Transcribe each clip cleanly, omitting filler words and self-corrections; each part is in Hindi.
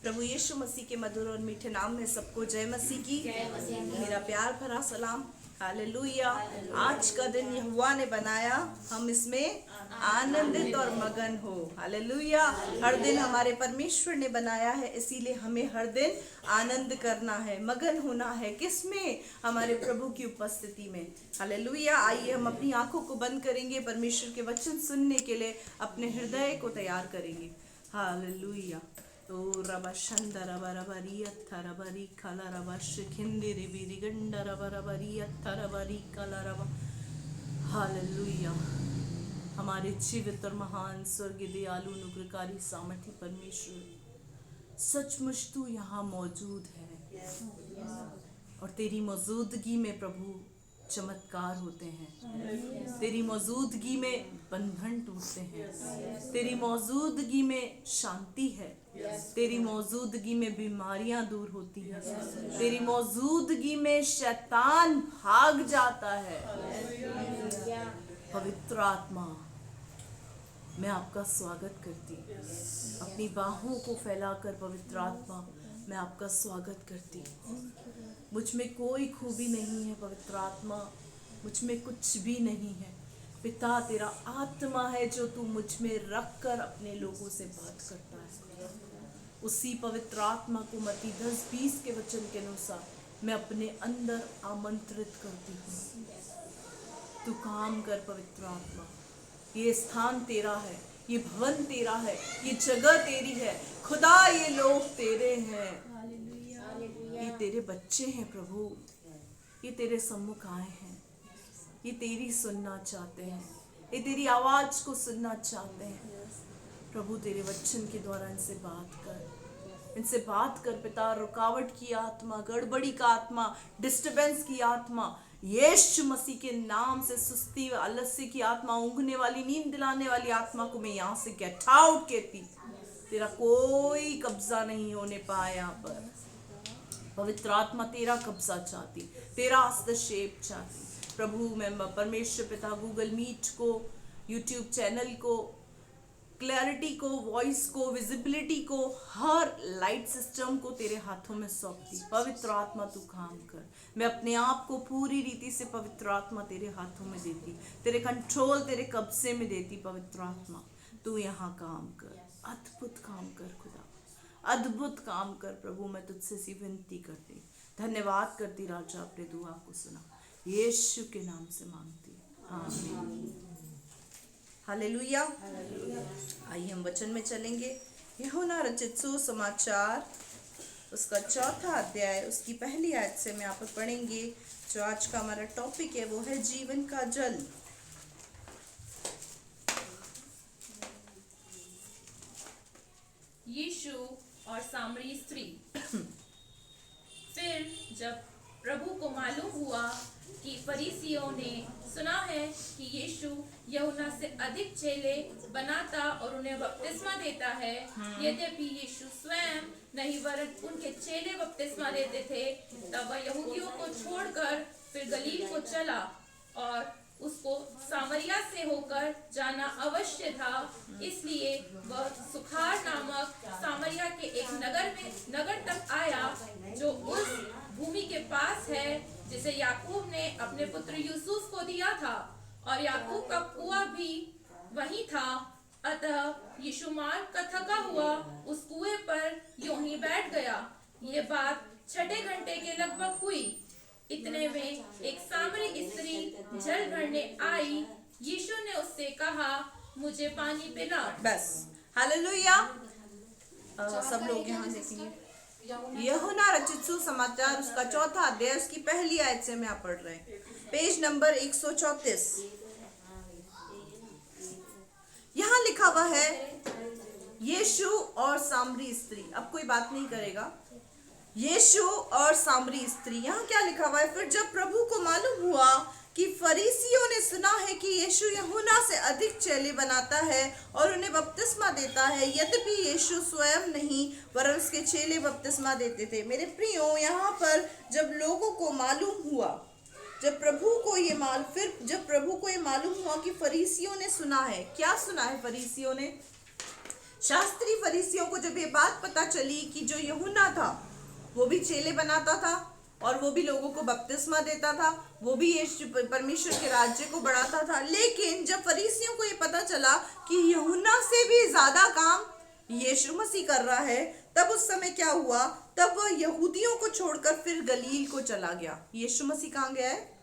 प्रभु यीशु मसीह के मधुर और मीठे नाम में सबको जय मसीह की मेरा प्यार भरा सलाम। हालेलुया। आज का दिन यहोवा ने बनाया, हम इसमें आनंदित और मगन हो। हालेलुया। हर दिन हमारे परमेश्वर ने बनाया है, इसीलिए हमें हर दिन आनंद करना है, मगन होना है। किसमें? हमारे प्रभु की उपस्थिति में। हालेलुया। आइए हम अपनी आंखों को बंद करेंगे, परमेश्वर के वचन सुनने के लिए अपने हृदय को तैयार करेंगे। हालेलुया। ओ रबा शंदा रबा रबरी अत्था रबरी कला रबा शिखिंदी रिबी रिगंडा रबा रबरी अत्था रबरी कला रबा। हालेलुया। हमारे जीवित और महान स्वर्गीय दयालु अनुग्रहकारी सामर्थी परमेश्वर, सचमुच तू यहाँ मौजूद है और तेरी मौजूदगी में प्रभु चमत्कार होते हैं। तेरी मौजूदगी में बंधन टूटते हैं। तेरी मौजूदगी में शांति है। तेरी मौजूदगी में बीमारियां दूर होती हैं। तेरी मौजूदगी में शैतान भाग जाता है। पवित्र आत्मा, मैं आपका स्वागत करती हूँ। अपनी बाहों को फैलाकर पवित्र आत्मा, मैं आपका स्वागत करती हूँ। मुझ में कोई खूबी नहीं है पवित्र आत्मा, मुझ में कुछ भी नहीं है। पिता, तेरा आत्मा है जो तू मुझ में रख कर अपने लोगों से बात करता है। उसी पवित्र आत्मा को मत्ती 10:20 के वचन के अनुसार मैं अपने अंदर आमंत्रित करती हूँ। तू काम कर पवित्र आत्मा। ये स्थान तेरा है, ये भवन तेरा है, ये जगह तेरी है खुदा, ये लोग तेरे हैं, ये तेरे बच्चे हैं प्रभु। ये तेरे सम्मुख आए हैं, ये तेरी सुनना चाहते हैं, ये तेरी आवाज को सुनना चाहते हैं। प्रभु तेरे वचन के द्वारा इनसे बात कर पिता। रुकावट की आत्मा, गड़बड़ी का आत्मा, डिस्टर्बेंस की आत्मा, यीशु मसीह के नाम से सुस्ती, आलस्य की आत्मा, ऊँघने वाली, नींद दिलाने वाली आत्मा को मैं यहाँ से गेट आउट कहती। तेरा कोई कब्जा नहीं होने पाया यहाँ पर। पवित्र आत्मा तेरा कब्जा चाहती, तेरा हस्तक्षेप चाहती। प्रभु मैं परमेश्वर पिता गूगल मीट को, यूट्यूब चैनल को, क्लैरिटी को, वॉइस को, विजिबिलिटी को, हर लाइट सिस्टम को तेरे हाथों में सौंपती। पवित्र आत्मा तू काम कर। मैं अपने आप को पूरी रीति से पवित्र आत्मा तेरे हाथों में देती, तेरे कंट्रोल, तेरे कब्जे में देती। पवित्र आत्मा तू यहाँ काम कर, अद्भुत काम कर खुदा, अद्भुत काम कर प्रभु। मैं तुझसे सी विनती करती, धन्यवाद करती राजा, अपने दुआ को सुना, यीशु के नाम से मांगती। आमीन। हालेलुया। आइए हम वचन में चलेंगे। यूहन्ना रचित सुसमाचार उसका 4था अध्याय, उसकी पहली आयत से मैं आप पढ़ेंगे। जो आज का हमारा टॉपिक है वो है जीवन का जल। यीशु और सामरी स्त्री। फिर जब प्रभु को मालूम हुआ कि फरीसियों ने सुना है कि यीशु यूहन्ना से अधिक चेले बनाता और उन्हें बपतिस्मा देता है, यद्यपि यीशु स्वयं नहीं वरन उनके चेले बपतिस्मा देते थे, तब वह यहूदियों को छोड़कर फिर गलील को चला और उसको सामरिया से होकर जाना अवश्य था। इसलिए वह सुखार नामक सामरिया के एक नगर तक आया, जो उस भूमि के पास है जिसे याकूब ने अपने पुत्र यूसुफ को दिया था, और याकूब का कुआं भी वहीं था। अतः यीशु मार्ग का थका हुआ उस कुएं पर यूं ही बैठ गया। ये बात 6 घंटे के लगभग हुई। इतने में एक सामरी स्त्री जल भरने आई। यीशु ने उससे कहा, मुझे पानी पिला। बस। हालेलुया। सब लोग यहाँ देखेंगे। यूहन्ना रचित सुसमाचार उसका 4था अध्याय, उसकी पहली आयत से मैं आप पढ़ रहे हैं। Page number 134। यहाँ लिखा हुआ है यीशु और सामरी स्त्री। अब कोई बात नहीं करेगा। यीशु और सामरी स्त्री, यहाँ क्या लिखा हुआ है? फिर जब प्रभु को मालूम हुआ कि फरीसियों ने सुना है कि यीशु यूहन्ना से अधिक चेले बनाता है और उन्हें बपतिस्मा देता है, यद्यपि यीशु स्वयं नहीं वरन उसके चेले बपतिस्मा देते थे। मेरे प्रियो, यहाँ पर जब लोगों को मालूम हुआ, जब प्रभु को ये मालूम हुआ कि फरीसियों ने सुना है। क्या सुना है फरीसियों ने? शास्त्री फरीसियों को जब ये बात पता चली कि जो यूहन्ना था वो भी चेले बनाता था और वो भी लोगों को बपतिस्मा देता था, वो भी यीशु परमेश्वर के राज्य को बढ़ाता था, लेकिन जब फरीसियों को ये पता चला कि यूहन्ना से भी ज्यादा काम यीशु मसीह कर रहा है, तब उस समय क्या हुआ, तब वह यहूदियों को छोड़कर फिर गलील को चला गया। यीशु मसीह कहाँ गया है?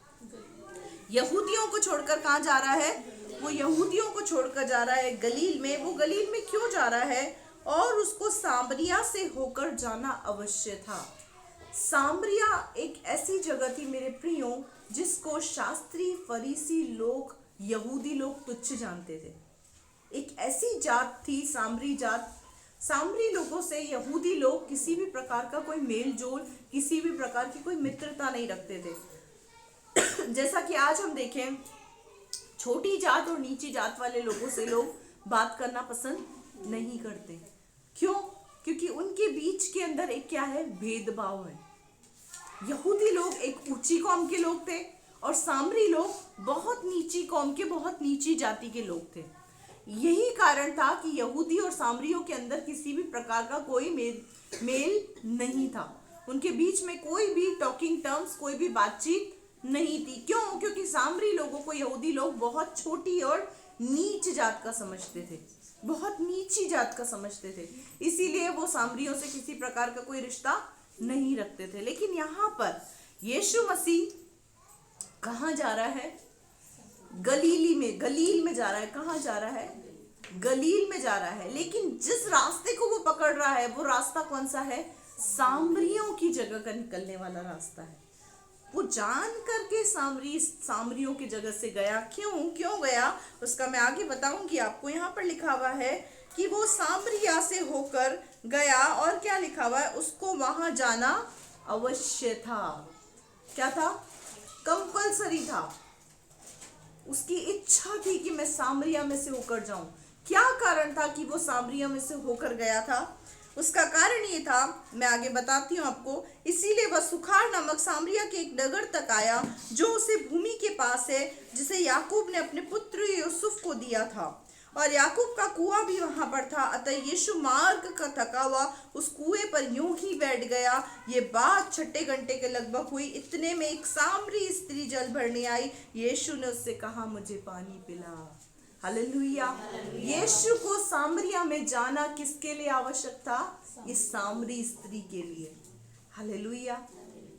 यहूदियों को छोड़कर कहाँ जा रहा है? वो यहूदियों को छोड़कर जा रहा है गलील में। वो गलील में क्यों जा रहा है? और उसको सामरिया से होकर जाना अवश्य था। सामरिया एक ऐसी जगह थी मेरे प्रियो, जिसको शास्त्री फरीसी लोग, यहूदी लोग तुच्छ जानते थे। एक ऐसी जात थी सामरी जात। सामरी लोगों से यहूदी लोग किसी भी प्रकार का कोई मेल जोल, किसी भी प्रकार की कोई मित्रता नहीं रखते थे। जैसा कि आज हम देखें, छोटी जात और नीची जात वाले लोगों से लोग बात करना पसंद नहीं करते। क्यों? क्योंकि उनके बीच के अंदर एक क्या है? भेदभाव है। यहूदी लोग एक ऊंची कौम के लोग थे और सामरी लोग बहुत नीची कौम के, बहुत नीची जाति के लोग थे। यही कारण था कि यहूदी और सामरियों के अंदर किसी भी प्रकार का कोई मेल नहीं था। उनके बीच में कोई भी टॉकिंग टर्म्स, कोई भी बातचीत नहीं थी। क्यों? क्योंकि सामरी लोगों को यहूदी लोग बहुत छोटी और नीच जात का समझते थे, बहुत नीची जात का समझते थे। इसीलिए वो सामरियों से किसी प्रकार का कोई रिश्ता नहीं रखते थे। लेकिन यहाँ पर यीशु मसीह कहाँ जा रहा है? गलील में जा रहा है। कहाँ जा रहा है? गलील में जा रहा है। लेकिन जिस रास्ते को वो पकड़ रहा है, वो रास्ता कौन सा है? सामरियों की जगह का निकलने वाला रास्ता है। वो जान करके सामरियों की जगह से गया। क्यों गया उसका मैं आगे बताऊंगी आपको। यहाँ पर लिखा हुआ है कि वो सामरिया से होकर गया, और क्या लिखा हुआ है? उसको वहां जाना अवश्य था। क्या था? कंपलसरी था। उसकी इच्छा थी कि मैं सामरिया में से होकर जाऊं। क्या कारण था कि वो सामरिया में से होकर गया था? उसका कारण ये था, मैं आगे बताती हूँ आपको। इसीलिए वह सुखार नामक सामरिया के एक नगर तक आया, जो उसे भूमि के पास है, जिसे याकूब ने अपने पुत्र यूसुफ को दिया था, और याकूब का कुआं भी वहां पर था। अतः यीशु मार्ग का थका हुआ उस कुएं पर यूं ही बैठ गया। ये बात 6 घंटे के लगभग हुई। इतने में एक सामरी स्त्री जल भरने आई। यीशु ने उससे कहा, मुझे पानी पिला। हालेलुया। यीशु को सामरिया में जाना किसके लिए आवश्यक था? इस सामरी स्त्री के लिए। हालेलुया।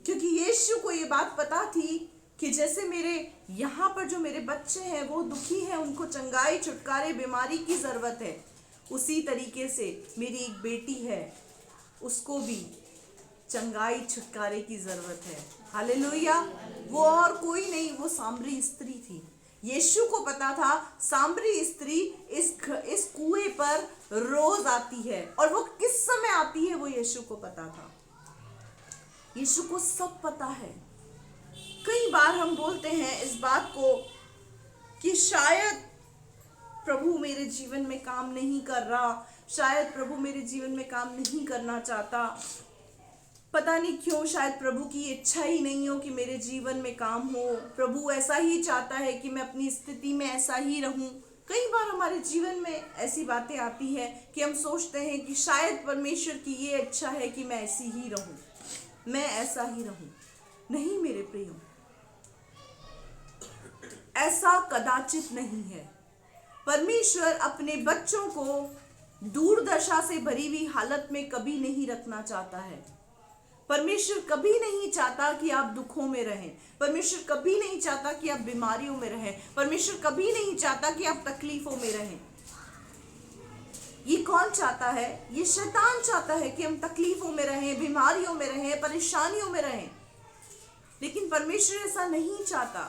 क्योंकि यीशु को ये बात पता थी कि जैसे मेरे यहाँ पर जो मेरे बच्चे हैं वो दुखी हैं, उनको चंगाई, छुटकारे, बीमारी की जरूरत है, उसी तरीके से मेरी एक बेटी है, उसको भी चंगाई, छुटकारे की जरूरत है। हालेलुया। वो और कोई नहीं, वो सामरी स्त्री थी। यीशु को पता था सामरी स्त्री इस कुएं पर रोज आती है, और वो किस समय आती है वो यीशु को पता था। यीशु को सब पता है। कई बार हम बोलते हैं इस बात को कि शायद प्रभु मेरे जीवन में काम नहीं कर रहा, शायद प्रभु मेरे जीवन में काम नहीं करना चाहता, पता नहीं क्यों, शायद प्रभु की इच्छा ही नहीं हो कि मेरे जीवन में काम हो, प्रभु ऐसा ही चाहता है कि मैं अपनी स्थिति में ऐसा ही रहूं। कई बार हमारे जीवन में ऐसी बातें आती है कि हम सोचते हैं कि शायद परमेश्वर की ये इच्छा है कि मैं ऐसी ही रहूं, मैं ऐसा ही रहूं। नहीं मेरे प्रियो, ऐसा कदाचित नहीं है। परमेश्वर अपने बच्चों को दुर्दशा से भरी हुई हालत में कभी नहीं रखना चाहता है। परमेश्वर कभी नहीं चाहता कि आप दुखों में रहें। परमेश्वर कभी नहीं चाहता कि आप बीमारियों में रहें। परमेश्वर कभी नहीं चाहता कि आप तकलीफों में रहें। ये कौन चाहता है? ये शैतान चाहता है कि हम तकलीफों में रहें, बीमारियों में रहें, परेशानियों में रहें। लेकिन परमेश्वर ऐसा नहीं चाहता।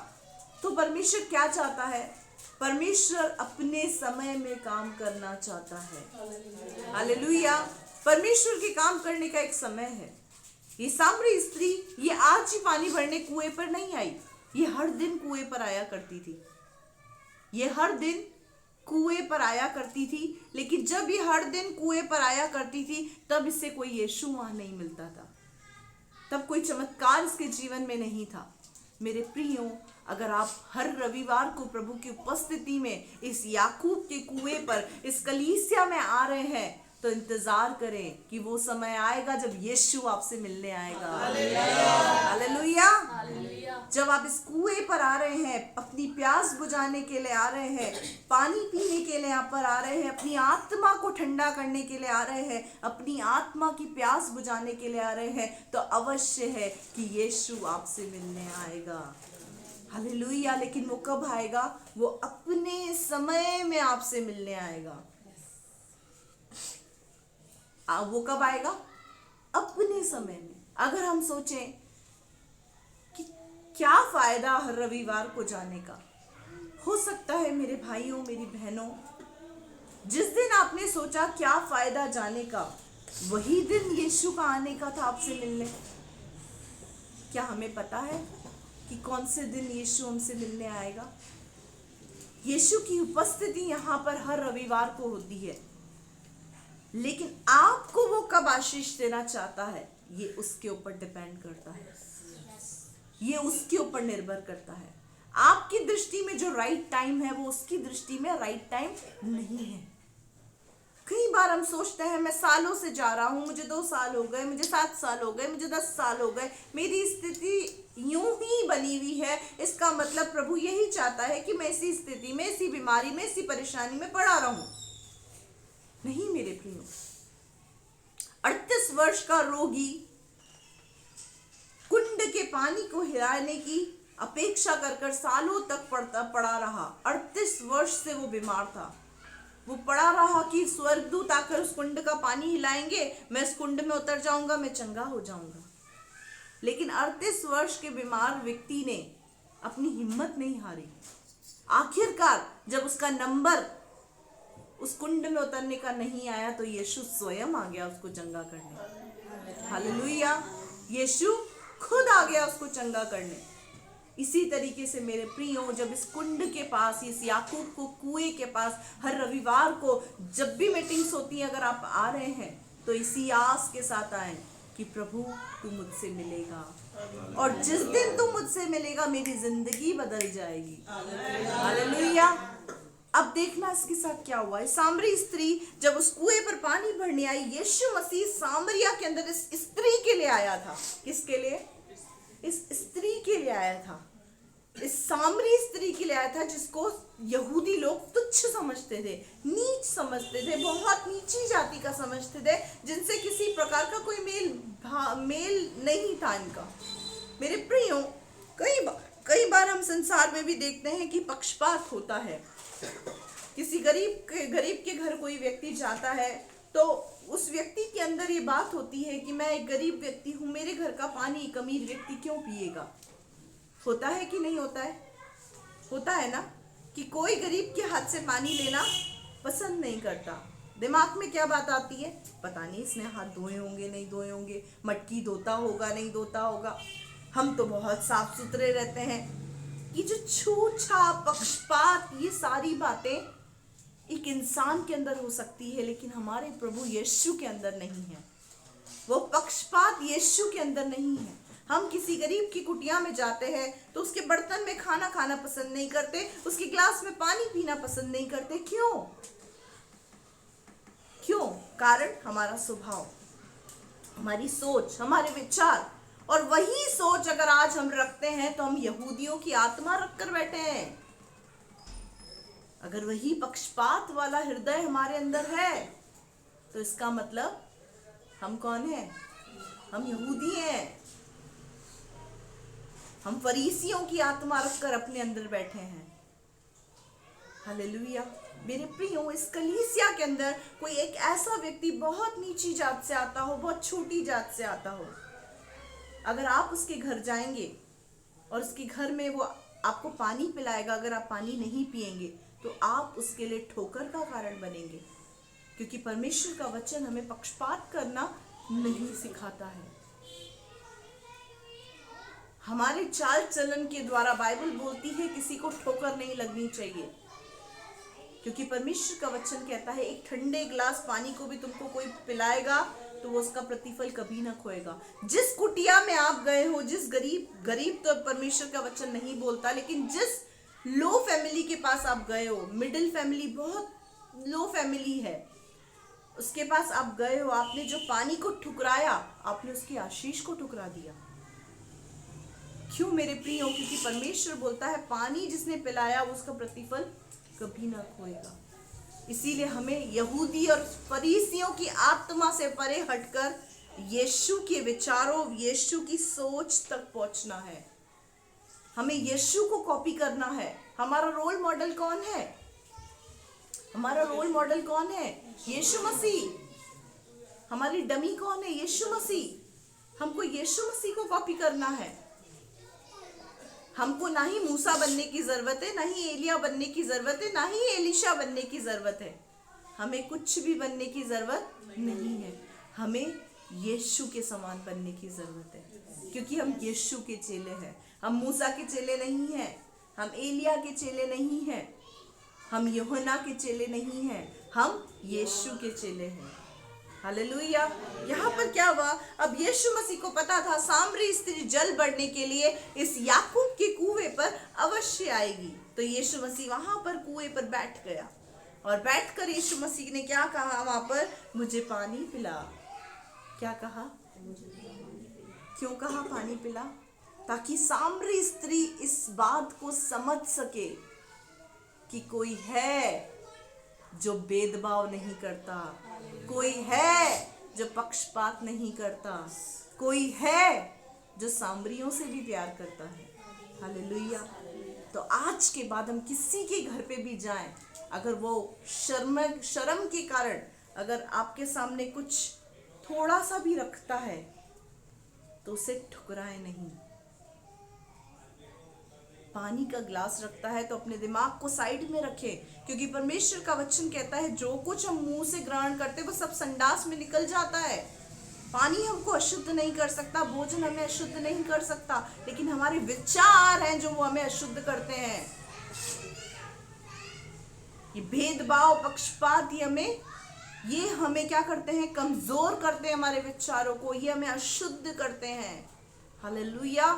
तो परमेश्वर क्या चाहता है? परमेश्वर अपने समय में काम करना चाहता है। हालेलुया। परमेश्वर के काम करने का एक समय है। ये सामरी स्त्री ये आज ही पानी भरने कुएं पर नहीं आई, ये हर दिन कुएं पर आया करती थी। ये हर दिन कुएं पर आया करती थी। लेकिन जब ये हर दिन कुएं पर आया करती थी, तब इससे कोई यीशु वहां नहीं मिलता था, तब कोई चमत्कार इसके जीवन में नहीं था। मेरे प्रियो, अगर आप हर रविवार को प्रभु की उपस्थिति में इस याकूब के कुएं पर, इस कलीसिया में आ रहे हैं, तो इंतजार करें कि वो समय आएगा जब यीशु आपसे मिलने आएगा। हालेलुया। जब आप इस कुएं पर आ रहे हैं, अपनी प्यास बुझाने के लिए आ रहे हैं, पानी पीने के लिए यहाँ पर आ रहे हैं, अपनी आत्मा को ठंडा करने के लिए आ रहे हैं, अपनी आत्मा की प्यास बुझाने के लिए आ रहे हैं, तो अवश्य है कि यीशु आपसे मिलने आएगा। हालेलुया। लेकिन वो कब आएगा? वो अपने समय में आपसे मिलने आएगा। वो कब आएगा? अपने समय में। अगर हम सोचें कि क्या फायदा हर रविवार को जाने का, हो सकता है मेरे भाइयों, मेरी बहनों, जिस दिन आपने सोचा क्या फायदा जाने का, वही दिन यीशु का आने का था आपसे मिलने। क्या हमें पता है कि कौन से दिन यीशु हमसे मिलने आएगा? यीशु की उपस्थिति यहाँ पर हर रविवार को होती है, लेकिन आपको वो कब आशीष देना चाहता है, ये उसके ऊपर डिपेंड करता है, ये उसके ऊपर निर्भर करता है। आपकी दृष्टि में जो राइट टाइम है, वो उसकी दृष्टि में राइट टाइम नहीं है। कई बार हम सोचते हैं मैं सालों से जा रहा हूं, मुझे 2 साल हो गए, मुझे 7 साल हो गए, मुझे 10 साल हो गए, मेरी स्थिति यूं ही बनी हुई है, इसका मतलब प्रभु यही चाहता है कि मैं इसी स्थिति में, इसी बीमारी में, इसी परेशानी में पड़ा रहूं। नहीं मेरे प्रियो, 38 वर्ष का रोगी कुंड के पानी को हिलाने की अपेक्षा कर सालों तक पड़ा रहा। 38 वर्ष से वो बीमार था। वो पड़ा रहा कि स्वर्गदूत आकर उस कुंड का पानी हिलाएंगे, मैं इस कुंड में उतर जाऊंगा, मैं चंगा हो जाऊंगा। लेकिन 38 वर्ष के बीमार व्यक्ति ने अपनी हिम्मत नहीं हारी। आखिरकार जब उसका नंबर उस कुंड में उतरने का नहीं आया, तो यीशु स्वयं आ गया उसको चंगा करने। हालेलुया। यीशु खुद आ गया उसको चंगा करने। इसी तरीके से मेरे प्रियो, जब इस कुंड के पास, इस याकूब को कुएं के पास हर रविवार को जब भी मीटिंग्स होती है, अगर आप आ रहे हैं तो इसी आस के साथ आए कि प्रभु तू मुझसे मिलेगा, और जिस दिन तू मुझसे मिलेगा मेरी जिंदगी बदल जाएगी। हालेलुया। अब देखना इसके साथ क्या हुआ। सामरी स्त्री जब उस कुएं पर पानी भरने आई, यीशु मसीह सामरिया के अंदर इस स्त्री के लिए आया था। किसके लिए? इस स्त्री के लिए आया था। इस सामरी स्त्री के लिए आया था, जिसको यहूदी लोग तुच्छ समझते थे, नीच समझते थे, बहुत नीची जाति का समझते थे, जिनसे किसी प्रकार का कोई मेल नहीं था इनका। मेरे प्रियो, कई बार हम संसार में भी देखते हैं कि पक्षपात होता है। किसी गरीब के घर कोई व्यक्ति जाता है, तो उस व्यक्ति के अंदर ये बात होती है कि मैं एक गरीब व्यक्ति हूँ, मेरे घर का पानी एक अमीर व्यक्ति क्यों पिएगा। होता है कि नहीं होता है? होता है ना, कि कोई गरीब के हाथ से पानी लेना पसंद नहीं करता। दिमाग में क्या बात आती है? पता नहीं इसने हाथ धोए होंगे, नहीं धोए होंगे, मटकी धोता होगा, नहीं धोता होगा, हम तो बहुत साफ सुथरे रहते हैं। ये जो छूछा, पक्षपात, ये सारी बातें एक इंसान के अंदर हो सकती है, लेकिन हमारे प्रभु यीशु के अंदर नहीं है। वो पक्षपात यीशु के अंदर नहीं है। हम किसी गरीब की कुटिया में जाते हैं तो उसके बर्तन में खाना खाना पसंद नहीं करते, उसके ग्लास में पानी पीना पसंद नहीं करते। क्यों? कारण हमारा स्वभाव, हमारी सोच, हमारे विचार। और वही सोच अगर आज हम रखते हैं तो हम यहूदियों की आत्मा रखकर बैठे हैं। अगर वही पक्षपात वाला हृदय हमारे अंदर है, तो इसका मतलब हम कौन है? हम यहूदी हैं। हम फरीसियों की आत्मा रखकर अपने अंदर बैठे हैं। हालेलुया। मेरे प्रियो, इस कलीसिया के अंदर कोई एक ऐसा व्यक्ति बहुत नीची जात से आता हो, बहुत छोटी जात से आता हो, अगर आप उसके घर जाएंगे और उसके घर में वो आपको पानी पिलाएगा, अगर आप पानी नहीं पिएंगे तो आप उसके लिए ठोकर का कारण बनेंगे, क्योंकि परमेश्वर का वचन हमें पक्षपात करना नहीं सिखाता है। हमारे चाल चलन के द्वारा बाइबल बोलती है किसी को ठोकर नहीं लगनी चाहिए, क्योंकि परमेश्वर का वचन कहता है एक ठंडे गिलास पानी को भी तुमको कोई पिलाएगा तो तो वो उसका प्रतिफल कभी ना खोएगा। जिस कुटिया में आप गए हो, जिस गरीब तो परमेश्वर का वचन नहीं बोलता, लेकिन जिस लो फैमिली के पास आप गए हो, मिडिल फैमिली, बहुत लो फैमिली है, उसके पास आप गए हो, आपने जो पानी को ठुकराया, आपने उसकी आशीष को ठुकरा दिया। क्यों मेरे प्रिय हो? क्योंकि परमेश्वर बोलता है पानी जिसने पिलाया वो उसका प्रतिफल कभी ना खोएगा। इसीलिए हमें यहूदी और फरीसियों की आत्मा से परे हटकर यीशु के विचारों, यीशु की सोच तक पहुंचना है। हमें यीशु को कॉपी करना है। हमारा रोल मॉडल कौन है? हमारा रोल मॉडल कौन है? यीशु मसीह। हमारी डमी कौन है? यीशु मसीह। हमको यीशु मसीह को कॉपी करना है। हमको ना ही मूसा बनने की जरूरत है, ना ही एलिया बनने की जरूरत है, ना ही एलिशा बनने की जरूरत है। हमें कुछ भी बनने की जरूरत नहीं है। हमें यीशु के समान बनने की जरूरत है, क्योंकि हम यीशु के चेले हैं। हम मूसा के चेले नहीं हैं, हम एलिया के चेले नहीं हैं, हम यूहन्ना के चेले नहीं हैं, हम यीशु के चेले हैं। हालेलुया। यहाँ पर क्या हुआ? अब यीशु मसीह को पता था सामरी स्त्री जल भरने के लिए इस याकूब के कुएं पर अवश्य आएगी। तो यीशु मसीह वहां पर कुएं पर बैठ गया, और बैठकर यीशु मसीह ने क्या कहा वहां पर? मुझे पानी पिला। क्या कहा? क्यों कहा पानी पिला? ताकि सामरी स्त्री इस बात को समझ सके कि कोई है जो भेदभाव नहीं करता, कोई है जो पक्षपात नहीं करता, कोई है जो सामरियों से भी प्यार करता है। हालेलुया। तो आज के बाद हम किसी के घर पे भी जाएं, अगर वो शर्म के कारण अगर आपके सामने कुछ थोड़ा सा भी रखता है तो उसे ठुकराए नहीं। पानी का ग्लास रखता है तो अपने दिमाग को साइड में रखे, क्योंकि परमेश्वर का वचन कहता है जो कुछ हम मुंह से ग्रहण करते वो सब संडास में निकल जाता है। पानी हमको अशुद्ध नहीं कर सकता, भोजन हमें अशुद्ध नहीं कर सकता, लेकिन हमारे विचार हैं जो वो हमें अशुद्ध करते हैं। ये भेदभाव, पक्षपात, ये हमें क्या करते हैं? कमजोर करते हैं हमारे विचारों को, ये हमें अशुद्ध करते हैं। हालेलुया।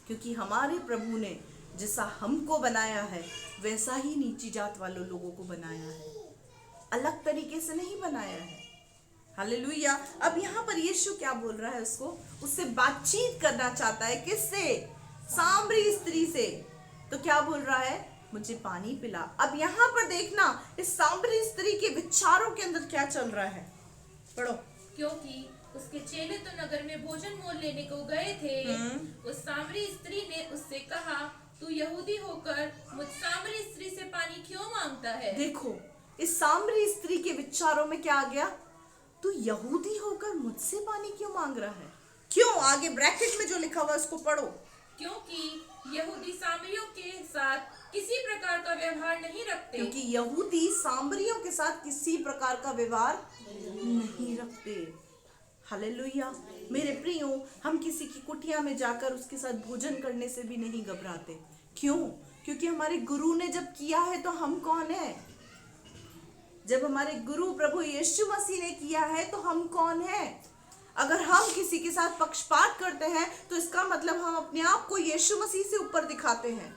क्योंकि हमारे प्रभु ने जैसा हमको बनाया है वैसा ही नीची जात वालों लोगों को बनाया है, अलग तरीके से नहीं बनाया है। हालेलुया। अब यहाँ पर यीशु क्या बोल रहा है? उससे बातचीत करना चाहता है। किससे? सामरी स्त्री से। तो क्या बोल रहा है? मुझे पानी पिला। अब यहाँ पर देखना इस सामरी स्त्री के विचारों के अंदर क्या चल रहा है, पढ़ो। क्योंकि उसके चेले तो नगर में भोजन मोल लेने को गए थे। उस सामरी स्त्री ने उससे कहा, तू यहूदी होकर मुझ सामरी स्त्री से पानी क्यों मांगता है? देखो इस सामरी स्त्री के विचारों में क्या आ गया? तू यहूदी होकर मुझसे पानी क्यों मांग रहा है? क्यों? आगे ब्रैकेट में जो लिखा हुआ है उसको पढ़ो। क्योंकि यहूदी सामरियों के साथ किसी प्रकार का व्यवहार नहीं रखते। क्योंकि यहूदी सामरियों के साथ किसी प्रकार का व्यवहार नहीं रखते। हालेलुया। मेरे प्रियो, हम किसी की कुटिया में जाकर उसके साथ भोजन करने से भी नहीं घबराते। क्यों? क्योंकि हमारे गुरु ने जब किया है तो हम कौन है? जब हमारे गुरु प्रभु यीशु मसीह ने किया है तो हम कौन है? अगर हम किसी के साथ पक्षपात करते हैं तो इसका मतलब हम अपने आप को यीशु मसीह से ऊपर दिखाते हैं।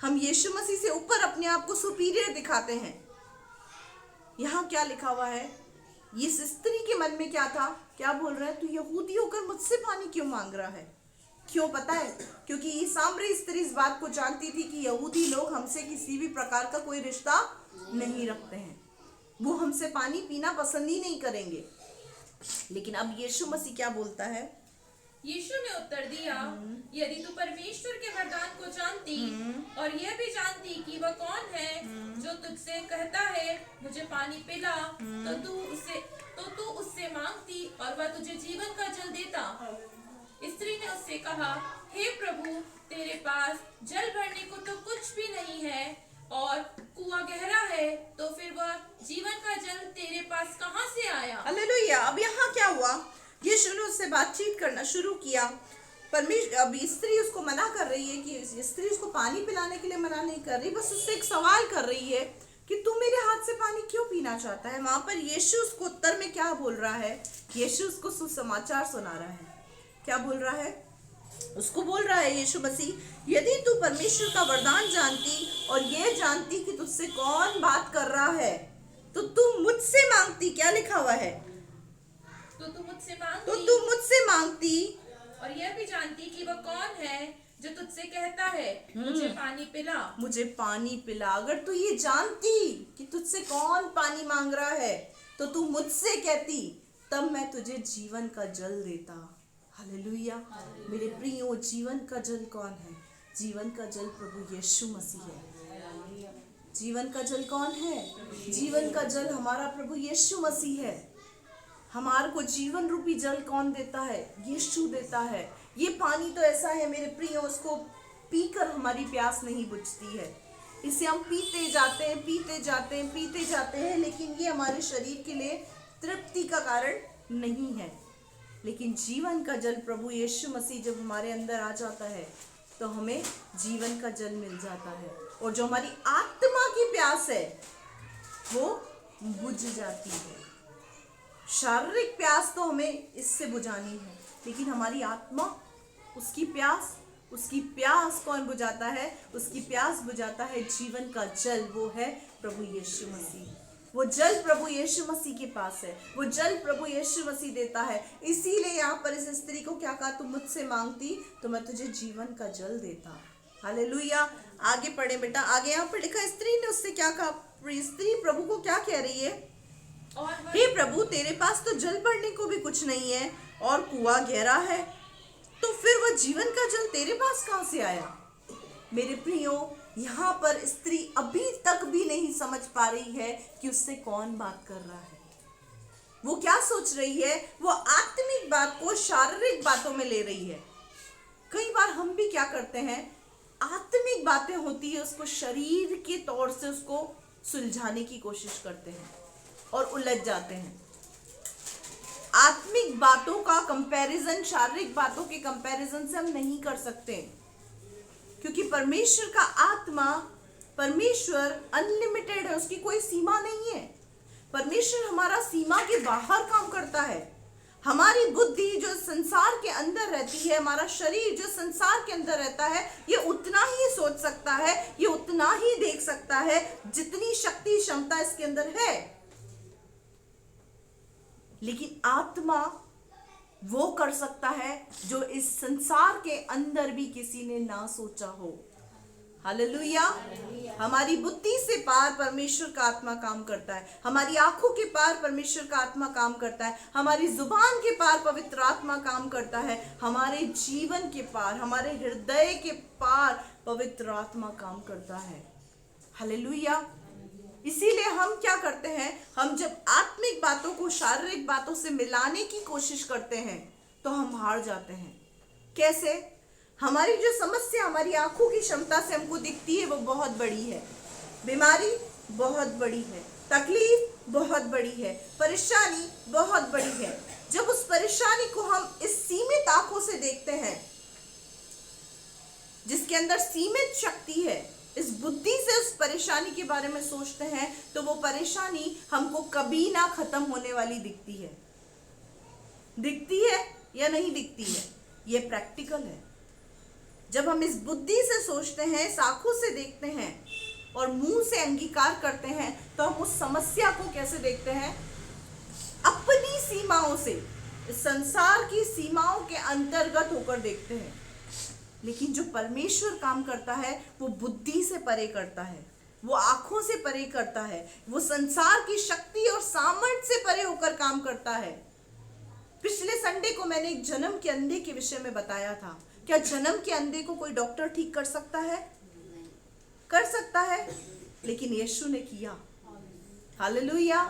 हम यीशु मसीह से ऊपर अपने आप को सुपीरियर दिखाते हैं। यहाँ क्या लिखा हुआ है? इस स्त्री के मन में क्या था? क्या बोल रहा है? तू यहूदी होकर मुझसे पानी क्यों मांग रहा है? क्यों पता है? क्योंकि ये सामरी स्त्री इस बात को जानती थी कि यहूदी लोग हमसे किसी भी प्रकार का कोई रिश्ता नहीं रखते हैं, वो हमसे पानी पीना पसंद ही नहीं करेंगे। लेकिन अब यीशु मसीह क्या बोलता है? यीशु ने उत्तर दिया, यदि तू परमेश्वर के वरदान को जानती और यह भी जानती कि वह कौन है जो तुझसे कहता है मुझे पानी पिला, तो तू उससे मांगती और वह तुझे जीवन का जल देता। स्त्री ने उससे कहा, हे प्रभु, तेरे पास जल भरने को तो कुछ भी नहीं है और कुआं गहरा है, तो फिर वह जीवन का जल तेरे पास कहाँ से आया? हालेलुया। अब यहाँ क्या हुआ? यीशु ने उससे बातचीत करना शुरू किया। अब स्त्री उसको मना कर रही है कि स्त्री उसको पानी पिलाने के लिए मना नहीं कर रही, बस उससे एक सवाल कर रही है कि तू मेरे हाथ से पानी क्यों पीना चाहता है। वहां पर यीशु उसको उत्तर में क्या बोल रहा है, यीशु उसको सुसमाचार सुना रहा है। क्या बोल रहा है, उसको बोल रहा है यीशु मसीह, यदि तू परमेश्वर का वरदान जानती और ये जानती कि तुझसे कौन बात कर रहा है, तो तू मुझसे मांगती। क्या लिखा हुआ है, तो तू मुझसे मांगती और यह भी जानती कि वह कौन है जो तुझसे कहता है मुझे पानी पिला। मुझे पानी पिला। अगर तू ये जानती कि तुझसे कौन पानी मांग रहा है तो तू मुझसे कहती, तब मैं तुझे जीवन का जल देता। हालेलुया। मेरे प्रियो, जीवन का जल कौन है? जीवन का जल प्रभु यीशु मसीह है। जीवन का जल कौन है? जीवन का जल हमारा प्रभु यीशु मसीह है। हमारे को जीवन रूपी जल कौन देता है? यीशु देता है। ये पानी तो ऐसा है मेरे प्रियो, उसको पीकर हमारी प्यास नहीं बुझती है। इसे हम पीते जाते हैं, पीते जाते हैं, पीते जाते हैं, लेकिन ये हमारे शरीर के लिए तृप्ति का कारण नहीं है। लेकिन जीवन का जल प्रभु यीशु मसीह जब हमारे अंदर आ जाता है तो हमें जीवन का जल मिल जाता है, और जो हमारी आत्मा की प्यास है वो बुझ जाती है। शारीरिक प्यास तो हमें इससे बुझानी है, लेकिन हमारी आत्मा, उसकी प्यास कौन बुझाता है? उसकी प्यास बुझाता है जीवन का जल, वो है प्रभु यीशु मसीह। वो जल प्रभु यीशु मसीह के पास है, वो जल प्रभु यीशु मसीह देता है। इसीलिए यहाँ पर इस स्त्री को क्या कहा, तुम मुझसे मांगती तो मैं तुझे जीवन का जल देता। हालेलुया। आगे पढ़े बेटा, आगे यहाँ पर लिखा, स्त्री ने उससे क्या कहा? स्त्री प्रभु को क्या कह रही है? हे प्रभु, तेरे पास तो जल भरने को भी कुछ नहीं है और कुआं गहरा है, तो फिर वह जीवन का जल तेरे पास कहां से आया? मेरे प्रियो, यहाँ पर स्त्री अभी तक भी नहीं समझ पा रही है कि उससे कौन बात कर रहा है। वो क्या सोच रही है? वो आत्मिक बात को शारीरिक बातों में ले रही है। कई बार हम भी क्या करते हैं, आत्मिक बातें होती है उसको शरीर के तौर से उसको सुलझाने की कोशिश करते हैं और उलझ जाते हैं। आत्मिक बातों का कंपैरिजन शारीरिक बातों के कंपैरिजन से हम नहीं कर सकते, क्योंकि परमेश्वर का आत्मा, परमेश्वर अनलिमिटेड है, उसकी कोई सीमा नहीं है। परमेश्वर हमारा सीमा के बाहर काम करता है। हमारी बुद्धि जो संसार के अंदर रहती है, हमारा शरीर जो संसार के अंदर रहता है, ये उतना ही सोच सकता है, ये उतना ही देख सकता है जितनी शक्ति क्षमता इसके अंदर है। लेकिन आत्मा वो कर सकता है जो इस संसार के अंदर भी किसी ने ना सोचा हो। हालेलुया। हमारी बुद्धि से पार परमेश्वर का आत्मा काम करता है, हमारी आंखों के पार परमेश्वर का आत्मा काम करता है, हमारी जुबान के पार पवित्र आत्मा काम करता है, हमारे जीवन के पार, हमारे हृदय के पार पवित्र आत्मा काम करता है। हालेलुया। इसीलिए हम क्या करते हैं, हम जब आत्मिक बातों को शारीरिक बातों से मिलाने की कोशिश करते हैं तो हम हार जाते हैं। कैसे? हमारी जो समस्या हमारी आंखों की क्षमता से हमको दिखती है वो बहुत बड़ी है, बीमारी बहुत बड़ी है, तकलीफ बहुत बड़ी है, परेशानी बहुत बड़ी है। जब उस परेशानी को हम इस सीमित आंखों से देखते हैं, जिसके अंदर सीमित शक्ति है, इस बुद्धि से उस परेशानी के बारे में सोचते हैं, तो वो परेशानी हमको कभी ना खत्म होने वाली दिखती है। दिखती है या नहीं दिखती है? ये प्रैक्टिकल है। जब हम इस बुद्धि से सोचते हैं, इस आंखों से देखते हैं और मुंह से अंगीकार करते हैं, तो हम उस समस्या को कैसे देखते हैं? अपनी सीमाओं से, इस संसार की सीमाओं के अंतर्गत होकर देखते हैं। लेकिन जो परमेश्वर काम करता है वो बुद्धि से परे करता है, वो आंखों से परे करता है, वो संसार की शक्ति और सामर्थ्य से परे होकर काम करता है। पिछले संडे को मैंने एक जन्म के अंधे के विषय में बताया था। क्या जन्म के अंधे को कोई डॉक्टर ठीक कर सकता है? कर सकता है, लेकिन यीशु ने किया। हालेलुया।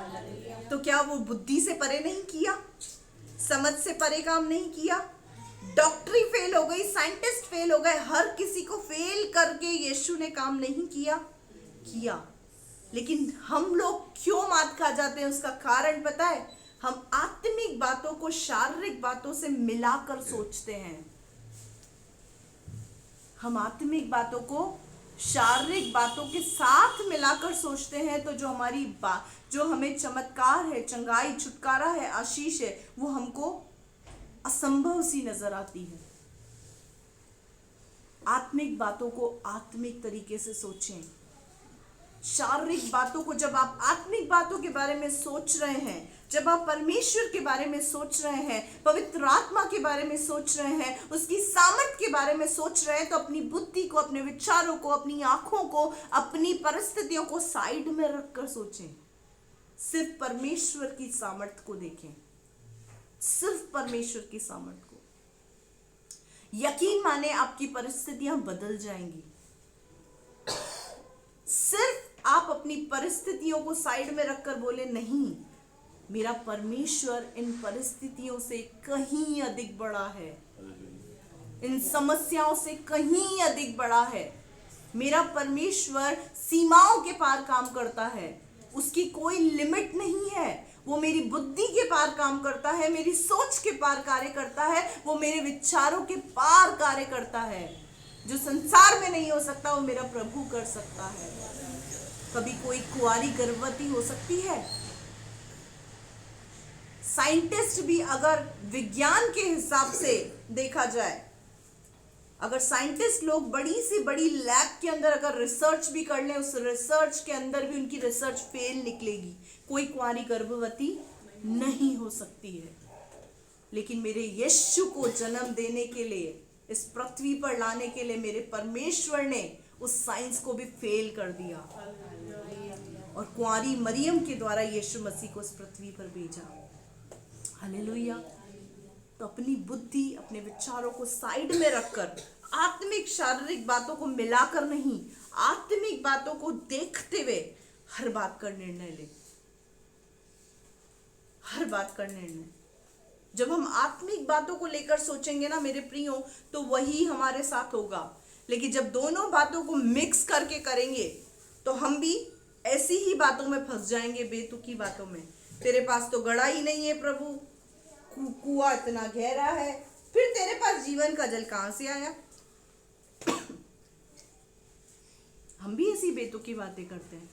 तो क्या वो बुद्धि से परे नहीं किया? समझ से परे काम नहीं किया? डॉक्टरी फेल हो गई, साइंटिस्ट फेल हो गए, हर किसी को फेल करके यीशु ने काम नहीं किया? किया। लेकिन हम लोग क्यों मात खा जाते हैं? उसका कारण पता है? हम आत्मिक बातों को शारीरिक बातों से मिलाकर सोचते हैं। हम आत्मिक बातों को शारीरिक बातों के साथ मिलाकर सोचते हैं तो जो हमें चमत्कार है, चंगाई, छुटकारा है, आशीष है, वो हमको असंभव सी नजर आती है। आत्मिक बातों को आत्मिक तरीके से सोचें। शारीरिक बातों को, जब आप आत्मिक बातों के बारे में सोच रहे हैं, जब आप परमेश्वर के बारे में सोच रहे हैं, पवित्र आत्मा के बारे में सोच रहे हैं, उसकी सामर्थ के बारे में सोच रहे हैं, तो अपनी बुद्धि को, अपने विचारों को, अपनी आंखों को, अपनी परिस्थितियों को साइड में रखकर सोचें। सिर्फ परमेश्वर की सामर्थ को देखें, सिर्फ परमेश्वर की सामर्थ को। यकीन माने आपकी परिस्थितियां बदल जाएंगी। सिर्फ आप अपनी परिस्थितियों को साइड में रखकर बोले, नहीं, मेरा परमेश्वर इन परिस्थितियों से कहीं अधिक बड़ा है, इन समस्याओं से कहीं अधिक बड़ा है। मेरा परमेश्वर सीमाओं के पार काम करता है, उसकी कोई लिमिट नहीं है। वो मेरी बुद्धि के पार काम करता है, मेरी सोच के पार कार्य करता है, वो मेरे विचारों के पार कार्य करता है। जो संसार में नहीं हो सकता वो मेरा प्रभु कर सकता है। कभी कोई कुंवारी गर्भवती हो सकती है? साइंटिस्ट भी, अगर विज्ञान के हिसाब से देखा जाए, अगर साइंटिस्ट लोग बड़ी से बड़ी लैब के अंदर अगर रिसर्च भी कर लें, उस रिसर्च के अंदर भी उनकी रिसर्च फेल निकलेगी, कोई कुंवारी गर्भवती नहीं हो सकती है। लेकिन मेरे यीशु को जन्म देने के लिए, इस पृथ्वी पर लाने के लिए मेरे परमेश्वर ने उस साइंस को भी फेल कर दिया और कुंवारी मरियम के द्वारा यीशु मसीह को इस पृथ्वी पर भेजा। हालेलुया। तो अपनी बुद्धि, अपने विचारों को साइड में रखकर, आत्मिक शारीरिक बातों को मिलाकर नहीं, आत्मिक बातों को देखते हुए हर बात का निर्णय ले, हर बात का निर्णय। जब हम आत्मिक बातों को लेकर सोचेंगे ना मेरे प्रियो, तो वही हमारे साथ होगा। लेकिन जब दोनों बातों को मिक्स करके करेंगे तो हम भी ऐसी ही बातों में फंस जाएंगे, बेतुकी बातों में। तेरे पास तो गड़ा ही नहीं है प्रभु, कुआं इतना गहरा है, फिर तेरे पास जीवन का जल कहां से आया? हम भी ऐसी बेतुकी बातें करते हैं।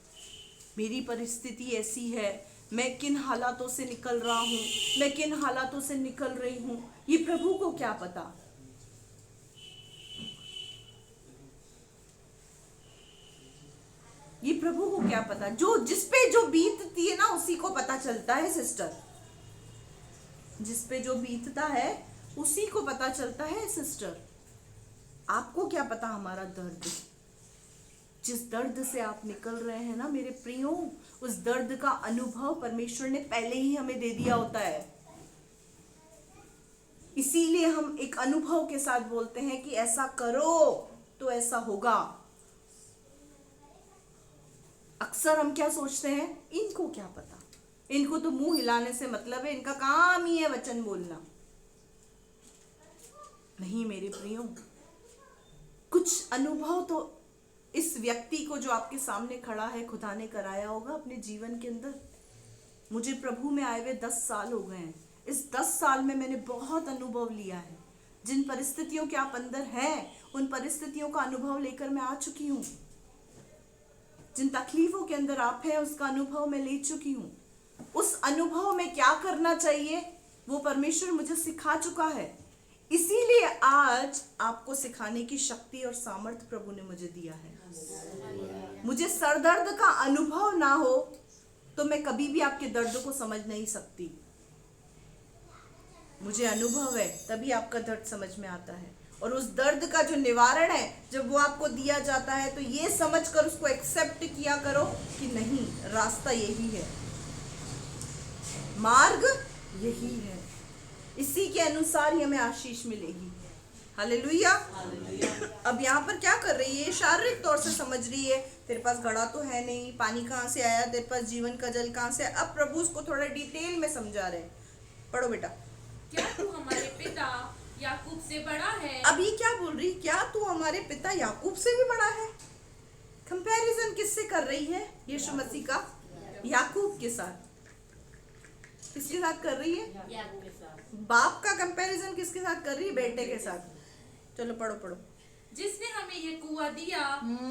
मेरी परिस्थिति ऐसी है, मैं किन हालातों से निकल रहा हूं, मैं किन हालातों से निकल रही हूं, ये प्रभु को क्या पता। ये प्रभु को क्या पता। जो जिस पे जो बीतती है ना, उसी को पता चलता है सिस्टर। जिस पे जो बीतता है उसी को पता चलता है सिस्टर। आपको क्या पता हमारा दर्द, जिस दर्द से आप निकल रहे हैं ना मेरे प्रियो, उस दर्द का अनुभव परमेश्वर ने पहले ही हमें दे दिया होता है। इसीलिए हम एक अनुभव के साथ बोलते हैं कि ऐसा करो तो ऐसा होगा। अक्सर हम क्या सोचते हैं, इनको क्या पता, इनको तो मुंह हिलाने से मतलब है, इनका काम ही है वचन बोलना। नहीं मेरे प्रियो, कुछ अनुभव तो इस व्यक्ति को जो आपके सामने खड़ा है खुदा ने कराया होगा अपने जीवन के अंदर। मुझे प्रभु में आए हुए 10 साल हो गए हैं। इस 10 साल में मैंने बहुत अनुभव लिया है। जिन परिस्थितियों के आप अंदर हैं, उन परिस्थितियों का अनुभव लेकर मैं आ चुकी हूँ। जिन तकलीफों के अंदर आप हैं, उसका अनुभव मैं ले चुकी हूँ। उस अनुभव में क्या करना चाहिए वो परमेश्वर मुझे सिखा चुका है। इसीलिए आज आपको सिखाने की शक्ति और सामर्थ्य प्रभु ने मुझे दिया है। मुझे सर दर्द का अनुभव ना हो तो मैं कभी भी आपके दर्द को समझ नहीं सकती। मुझे अनुभव है तभी आपका दर्द समझ में आता है। और उस दर्द का जो निवारण है जब वो आपको दिया जाता है, तो ये समझकर उसको एक्सेप्ट किया करो कि नहीं, रास्ता यही है, मार्ग यही है, इसी के अनुसार ही हमें आशीष मिलेगी। हालेलुया। अब यहाँ पर क्या कर रही है, शारीरिक तौर से समझ रही है, तेरे पास घड़ा तो है नहीं, पानी कहाँ से आया, तेरे पास जीवन का जल कहाँ से। अब प्रभु उसको थोड़ा डिटेल में समझा रहे हैं। पढ़ो बेटा। क्या तू हमारे पिता याकूब से बड़ा है? अब ये क्या बोल रही, क्या तू हमारे पिता याकूब से भी बड़ा है? कंपैरिजन किससे कर रही है यीशु मसीह का? याकूब के साथ। किसके साथ कर रही है? याकूब के साथ। बाप का कंपैरिजन किसके साथ कर रही है? बेटे के साथ। चलो पढ़ो पढ़ो। जिसने हमें ये कुआं दिया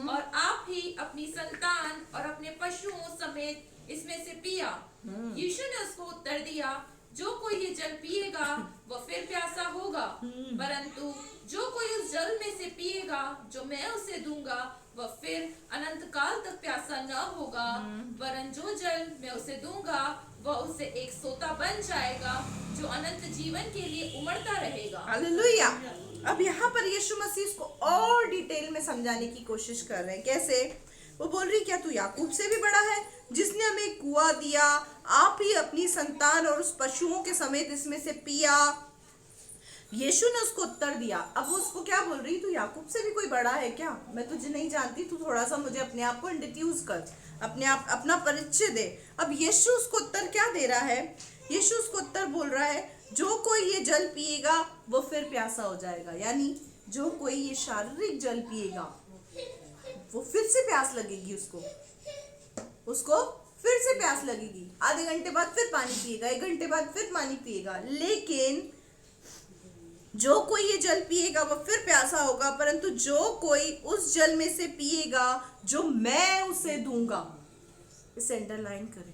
और आप ही अपनी संतान और अपने पशुओं समेत इसमें से पिया। यीशु ने उसको उत्तर दिया, जो कोई ये जल पिएगा वह फिर प्यासा होगा, परंतु जो कोई उस जल में से पिएगा जो मैं उसे दूंगा वह फिर अनंत काल तक प्यासा न होगा, वरन जो जल मैं उसे दूंगा वह उसे एक सोता बन जाएगा जो अनंत जीवन के लिए उमड़ता रहेगा। हालेलुया। अब यहाँ पर यीशु मसीह इसको और डिटेल में समझाने की कोशिश कर रहे हैं। कैसे? वो बोल रही, क्या तू याकूब से भी बड़ा है, जिसने हमें कुआं दिया, आप ही अपनी संतान और उस पशुओं के समेत इसमें से पिया। यीशु ने उसको उत्तर दिया। अब वो उसको क्या बोल रही, तू याकूब से भी कोई बड़ा है क्या? मैं तुझे नहीं जानती, तू थोड़ा सा मुझे अपने आप को इंट्रोड्यूस कर, अपने आप अपना परिचय दे। अब यीशु उसको उत्तर क्या दे रहा है? यीशु उसको उत्तर बोल रहा है, जो कोई ये जल पिएगा वो फिर प्यासा हो जाएगा। यानी जो कोई ये शारीरिक जल पिएगा वो फिर से प्यास लगेगी, उसको फिर से प्यास लगेगी। आधे घंटे बाद फिर पानी पिएगा, 1 घंटे बाद फिर पानी पिएगा। लेकिन जो कोई ये जल पिएगा वह फिर प्यासा होगा, परंतु जो कोई उस जल में से पिएगा जो मैं उसे दूंगा, इसे अंडरलाइन करें,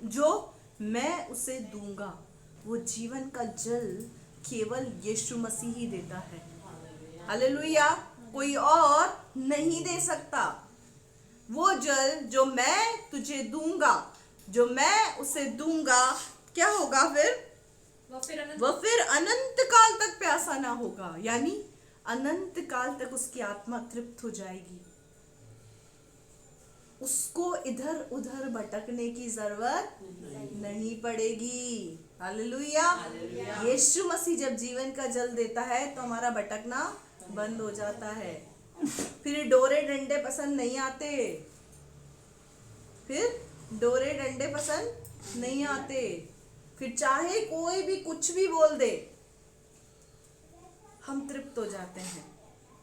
जो मैं उसे दूंगा, वो जीवन का जल केवल यीशु मसीह ही देता है। हालेलुया। कोई और नहीं दे सकता। वो जल जो मैं तुझे दूंगा, जो मैं उसे दूंगा, क्या होगा फिर? वह फिर अनंत काल तक प्यासा ना होगा। यानी अनंत काल तक उसकी आत्मा तृप्त हो जाएगी, उसको इधर उधर भटकने की जरूरत नहीं पड़ेगी। हालेलुया। यीशु मसीह जब जीवन का जल देता है तो हमारा भटकना बंद हो जाता है। फिर डोरे डंडे पसंद नहीं आते, फिर चाहे कोई भी कुछ भी बोल दे, हम तृप्त हो जाते हैं।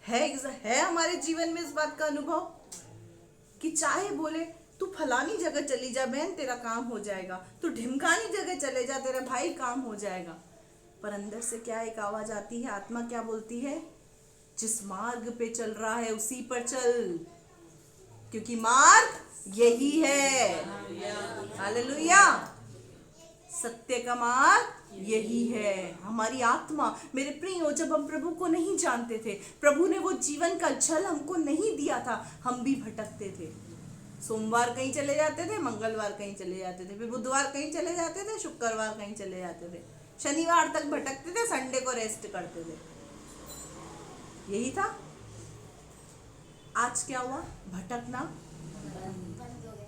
है हमारे जीवन में इस बात का अनुभव कि चाहे बोले, तू फलानी जगह चली जा बहन, तेरा काम हो जाएगा, तू ढिमकानी जगह चले जा, तेरा भाई काम हो जाएगा। पर अंदर से क्या एक आवाज आती है, आत्मा क्या बोलती है? जिस मार्ग पे चल रहा है उसी पर चल, क्योंकि मार्ग यही है। हालेलुया। सत्य का मार्ग यही है। हमारी आत्मा, मेरे प्रियो, जब हम प्रभु को नहीं जानते थे, प्रभु ने वो जीवन का जल हमको नहीं दिया था, हम भी भटकते थे। सोमवार कहीं चले जाते थे, मंगलवार कहीं चले जाते थे, फिर बुधवार कहीं चले जाते थे, शुक्रवार कहीं चले जाते थे, शनिवार तक भटकते थे, संडे को रेस्ट करते थे। यही था। आज क्या हुआ? भटकना,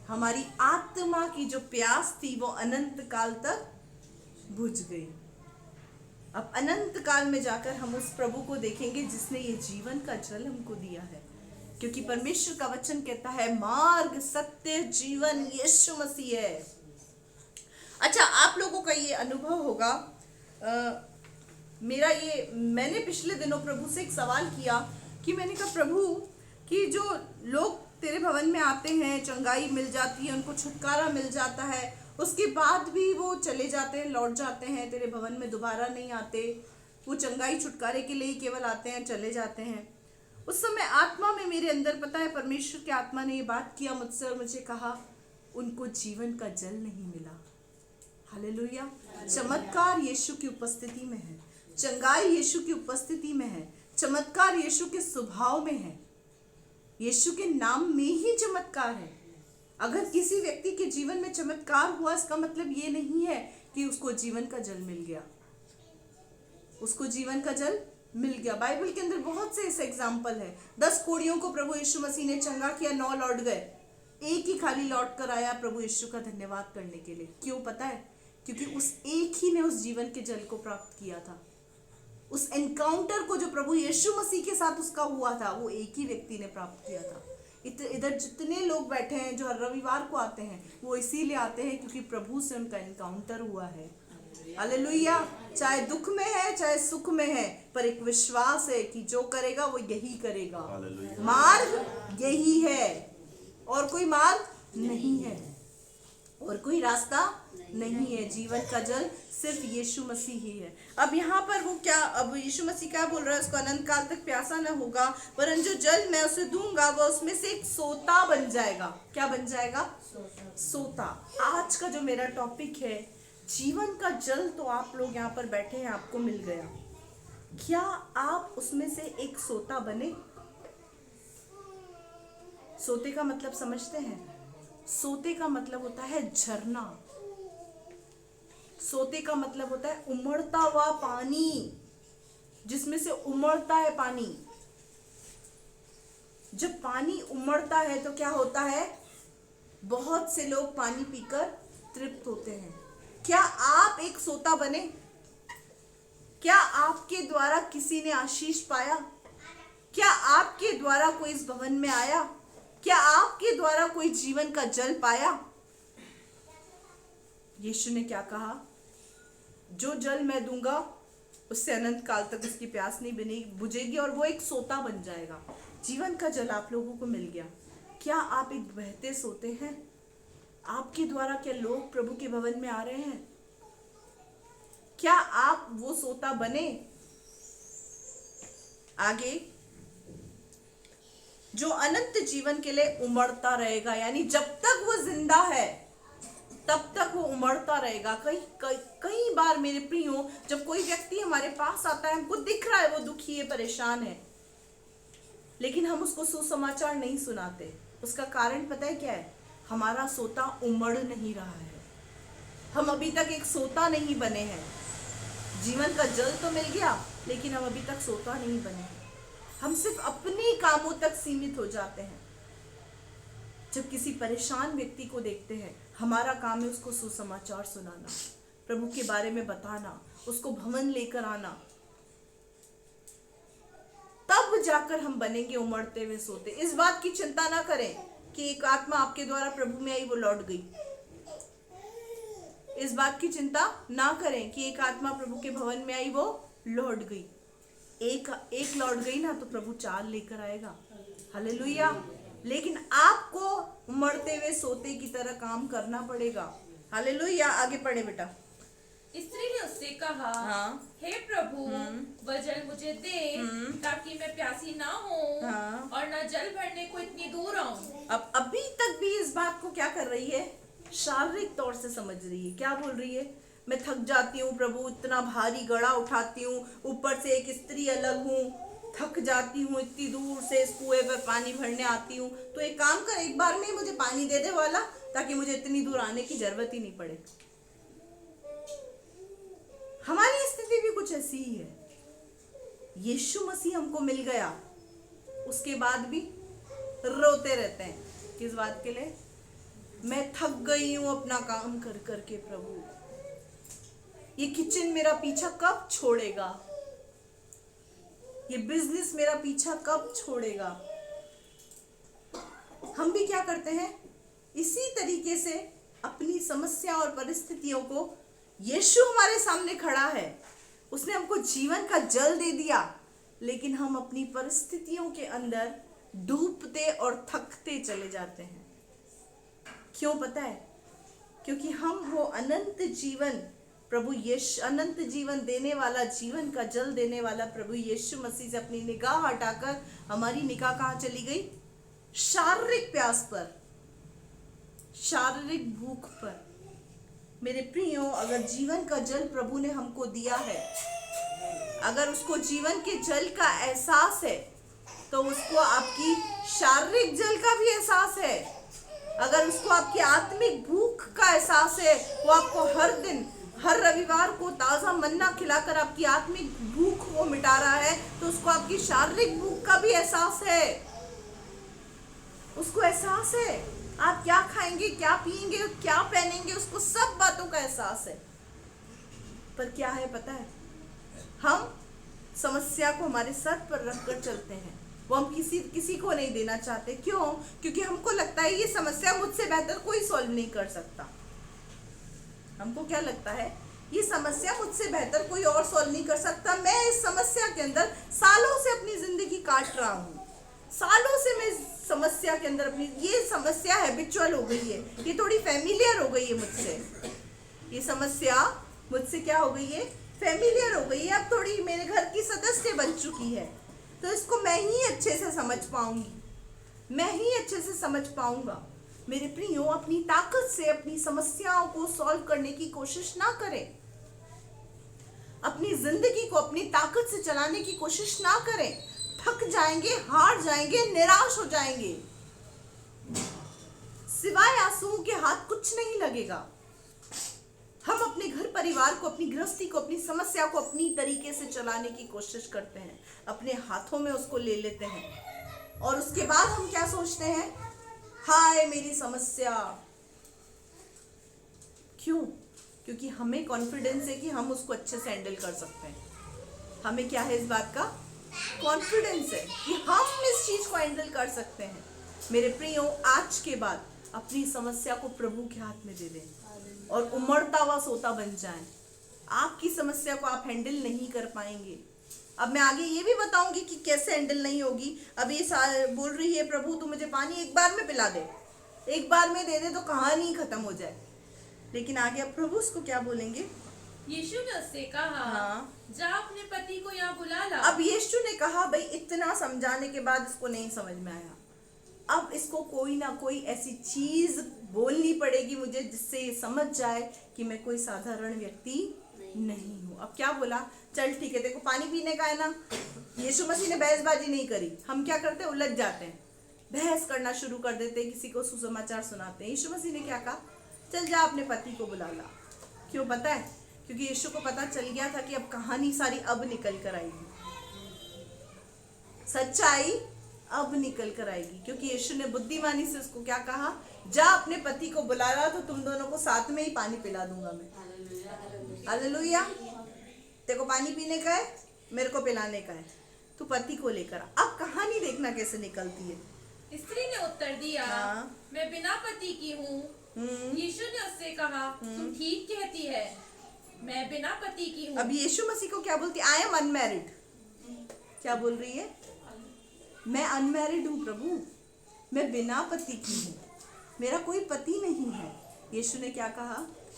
हमारी आत्मा की जो प्यास थी वो अनंत काल तक बुझ गई। अब अनंत काल में जाकर हम उस प्रभु को देखेंगे जिसने ये जीवन का जल हमको दिया है, क्योंकि परमेश्वर का वचन कहता है मार्ग, सत्य, जीवन यीशु मसीह है। अच्छा, आप लोगों का ये अनुभव होगा, मैंने पिछले दिनों प्रभु से एक सवाल किया कि मैंने कहा, प्रभु कि जो लोग तेरे भवन में आते हैं, चंगाई मिल जाती है, उनको छुटकारा मिल जाता है, उसके बाद भी वो चले जाते हैं, लौट जाते हैं, तेरे भवन में दोबारा नहीं आते, वो चंगाई छुटकारे के लिए ही केवल आते हैं, चले जाते हैं। उस समय आत्मा में मेरे अंदर, पता है, परमेश्वर की आत्मा ने ये बात किया मुझसे और मुझे कहा, उनको जीवन का जल नहीं मिला। हालेलुया। चमत्कार यीशु की उपस्थिति में है, चंगाई यीशु की उपस्थिति में है, चमत्कार यीशु के स्वभाव में है, यीशु के नाम में ही चमत्कार है। अगर किसी व्यक्ति के जीवन में चमत्कार हुआ, इसका मतलब ये नहीं है कि उसको जीवन का जल मिल गया, उसको जीवन का जल मिल गया। बाइबल के अंदर बहुत से ऐसे एग्जाम्पल है। 10 कोढ़ियों को प्रभु यीशु मसीह ने चंगा किया, 9 लौट गए, एक ही खाली लौट कर आया प्रभु यीशु का धन्यवाद करने के लिए। क्यों पता है? क्योंकि उस एक ही ने उस जीवन के जल को प्राप्त किया था। उस एनकाउंटर को जो प्रभु यीशु मसीह के साथ उसका हुआ था, वो एक ही व्यक्ति ने प्राप्त किया था। इधर जितने लोग बैठे हैं जो हर रविवार को आते हैं, वो इसीलिए आते हैं क्योंकि प्रभु से उनका एनकाउंटर हुआ है। हालेलुया। चाहे दुख में है, चाहे सुख में है, पर एक विश्वास है कि जो करेगा वो यही करेगा। मार्ग यही है और कोई मार्ग नहीं है। और कोई रास्ता नहीं है। जीवन का जल सिर्फ यीशु मसीह ही है। अब यहाँ पर वो क्या, अब यीशु मसीह क्या बोल रहा है, उसको अनंत काल तक प्यासा न होगा, वरन जो जल मैं उसे दूंगा वह उसमें से एक सोता बन जाएगा। क्या बन जाएगा? सोता। आज का जो मेरा टॉपिक है, जीवन का जल, तो आप लोग यहाँ पर बैठे हैं, आपको मिल गया। क्या आप उसमें से एक सोता बने? सोते का मतलब समझते हैं? सोते का मतलब होता है झरना। सोते का मतलब होता है उमड़ता हुआ पानी, जिसमें से उमड़ता है पानी। जब पानी उमड़ता है तो क्या होता है? बहुत से लोग पानी पीकर तृप्त होते हैं। क्या आप एक सोता बने? क्या आपके द्वारा किसी ने आशीष पाया? क्या आपके द्वारा कोई इस भवन में आया? क्या आपके द्वारा कोई जीवन का जल पाया? यीशु ने क्या कहा? जो जल मैं दूंगा उससे अनंत काल तक उसकी प्यास नहीं बनेगी, बुझेगी, और वो एक सोता बन जाएगा। जीवन का जल आप लोगों को मिल गया। क्या आप एक बहते सोते हैं? आपके द्वारा क्या लोग प्रभु के भवन में आ रहे हैं? क्या आप वो सोता बने? आगे, जो अनंत जीवन के लिए उमड़ता रहेगा, यानी जब तक वो जिंदा है तब तक वो उमड़ता रहेगा। कई बार मेरे प्रियो, जब कोई व्यक्ति हमारे पास आता है, हमको दिख रहा है वो दुखी है, परेशान है, लेकिन हम उसको सुसमाचार नहीं सुनाते। उसका कारण पता है क्या है? हमारा सोता उमड़ नहीं रहा है। हम अभी तक एक सोता नहीं बने हैं। जीवन का जल तो मिल गया, लेकिन हम अभी तक सोता नहीं बने हैं। हम सिर्फ अपने कामों तक सीमित हो जाते हैं। जब किसी परेशान व्यक्ति को देखते हैं, हमारा काम है उसको सुसमाचार सुनाना, प्रभु के बारे में बताना, उसको भवन लेकर आना। तब जाकर हम बनेंगे उमड़ते हुए सोते। इस बात की चिंता ना करें कि एक आत्मा आपके द्वारा प्रभु में आई, वो लौट गई। इस बात की चिंता ना करें कि एक आत्मा प्रभु के भवन में आई, वो लौट गई। एक लौट गई ना तो प्रभु 4 लेकर आएगा। हालेलुया। लेकिन आपको उमड़ते हुए सोते की तरह काम करना पड़ेगा। हालेलुया। आगे पढ़े बेटा। स्त्री ने उससे कहा, हाँ। हे प्रभु, वह जल मुझे दे ताकि मैं प्यासी ना हूँ, हाँ। और न जल भरने को इतनी दूर आऊं। अब अभी तक भी इस बात को क्या कर रही है? शारीरिक तौर से समझ रही है। क्या बोल रही है? मैं थक जाती हूँ प्रभु, इतना भारी गड़ा उठाती हूँ, ऊपर से एक स्त्री अलग हूँ, थक जाती हूँ, इतनी दूर से इस कुएं पर पानी भरने आती हूँ। तो एक काम कर, एक बार में मुझे पानी दे दे वाला, ताकि मुझे इतनी दूर आने की जरूरत ही नहीं पड़े। हमारी स्थिति भी कुछ ऐसी ही है। यीशु मसीह हमको मिल गया, उसके बाद भी रोते रहते हैं। किस बात के लिए? मैं थक गई हूं अपना काम कर करके प्रभु, ये किचन मेरा पीछा कब छोड़ेगा, ये बिजनेस मेरा पीछा कब छोड़ेगा। हम भी क्या करते हैं? इसी तरीके से अपनी समस्या और परिस्थितियों को, यीशु हमारे सामने खड़ा है, उसने हमको जीवन का जल दे दिया, लेकिन हम अपनी परिस्थितियों के अंदर डूबते और थकते चले जाते हैं। क्यों पता है? क्योंकि हम वो अनंत जीवन, प्रभु यीशु, अनंत जीवन देने वाला, जीवन का जल देने वाला प्रभु यीशु मसीह से अपनी निगाह हटाकर हमारी निगाह कहाँ चली गई? शारीरिक प्यास पर, शारीरिक भूख पर। मेरे प्रियो, अगर जीवन का जल प्रभु ने हमको दिया है, अगर उसको जीवन के जल का एहसास है, तो उसको आपकी शारीरिक जल का भी एहसास है। अगर उसको आपकी आत्मिक भूख का एहसास है, वो आपको हर दिन, हर रविवार को ताज़ा मन्ना खिलाकर आपकी आत्मिक भूख वो मिटा रहा है, तो उसको आपकी शारीरिक भूख का भी एहसास है। उसको एहसास है आप क्या खाएंगे, क्या पिएंगे, क्या पहनेंगे, उसको सब बातों का एहसास है। पर क्या है पता है? हम समस्या को हमारे सर पर रखकर चलते हैं, वो हम किसी को नहीं देना चाहते। क्यों? क्योंकि हमको लगता है ये समस्या मुझसे बेहतर कोई सॉल्व नहीं कर सकता। हमको क्या लगता है? ये समस्या मुझसे बेहतर कोई और सॉल्व नहीं कर सकता। मैं इस समस्या के अंदर सालों से अपनी जिंदगी काट रहा हूँ, सालों से मैं समस्या के अंदर अपनी, ये समस्या हैबिचुअल हो गई है, ये थोड़ी फैमिलियर हो गई है मुझसे, ये समस्या मुझसे क्या हो गई है, फैमिलियर हो गई है, अब थोड़ी मेरे घर की सदस्य बन चुकी है, तो इसको मैं ही अच्छे से समझ पाऊंगी, मैं ही अच्छे से समझ पाऊंगा। मेरे प्रियो, अपनी ताकत से अपनी समस्याओं को सॉल्व करने की कोशिश ना करें, अपनी जिंदगी को अपनी ताकत से चलाने की कोशिश ना करें। थक जाएंगे, हार जाएंगे, निराश हो जाएंगे, सिवाय आंसुओं के हाथ कुछ नहीं लगेगा। हम अपने घर परिवार को, अपनी गृहस्थी को, अपनी समस्या को अपनी तरीके से चलाने की कोशिश करते हैं, अपने हाथों में उसको ले लेते हैं, और उसके बाद हम क्या सोचते हैं, हाय मेरी समस्या। क्यों? क्योंकि हमें कॉन्फिडेंस है कि हम उसको अच्छे से हैंडल कर सकते हैं। हमें क्या है, इस बात का कॉन्फिडेंस है कि हम इस चीज को हैंडल कर सकते हैं। मेरे प्रियो, आज के बाद अपनी समस्या को प्रभु के हाथ में दे दें और उमड़ता हुआ सोता बन जाएं। आपकी समस्या को आप हैंडल नहीं कर पाएंगे। अब मैं आगे ये भी बताऊंगी कि कैसे हैंडल नहीं होगी। अब ये बोल रही है, प्रभु तू मुझे पानी एक बार में पिला दे, एक बार में दे दे तो कहानी खत्म हो जाए। लेकिन आगे अब प्रभु उसको क्या बोलेंगे? यीशु ने उससे कहा, हाँ। जा अपने पति को यहाँ बुला ला। अब यीशु ने कहा, भाई इतना समझाने के बाद इसको नहीं समझ में आया, अब इसको कोई ना कोई ऐसी चीज बोलनी पड़ेगी मुझे जिससे ये समझ जाए कि मैं कोई साधारण व्यक्ति नहीं हूँ। अब क्या बोला? चल ठीक है, देखो पानी पीने का है ना। यीशु मसीह ने बहसबाजी नहीं करी। हम क्या करते हैं, उलझ जाते हैं, बहस करना शुरू कर देते हैं, किसी को सुसमाचार सुनाते हैं। यीशु मसीह ने क्या कहा? चल जा अपने पति को बुला ला। क्यों पता है? क्योंकि यीशु को पता चल गया था कि अब कहानी सारी अब निकल कर आएगी, सच्चाई अब निकल कर आएगी। क्योंकि यीशु ने बुद्धिमानी से उसको क्या कहा? जा अपने पति को बुला ला, तो तुम दोनों को साथ में ही पानी पिला दूंगा मैं। हालेलुया। तेरे को पानी पीने का है, मेरे को पिलाने का है, तू पति को लेकर। अब कहानी देखना कैसे निकलती है। स्त्री ने उत्तर दिया, हाँ। मैं बिना पति की हूँ। यीशु ने उससे कहा, तुम ठीक कहती है, मैं बिना पति की हूँ। अब यीशु मसीह को क्या बोलती? I am unmarried. क्या बोल रही है? मैं अनमैरिड हूँ प्रभु, मैं बिना पति की हूँ, मेरा कोई पति नहीं है। यीशु ने क्या कहा?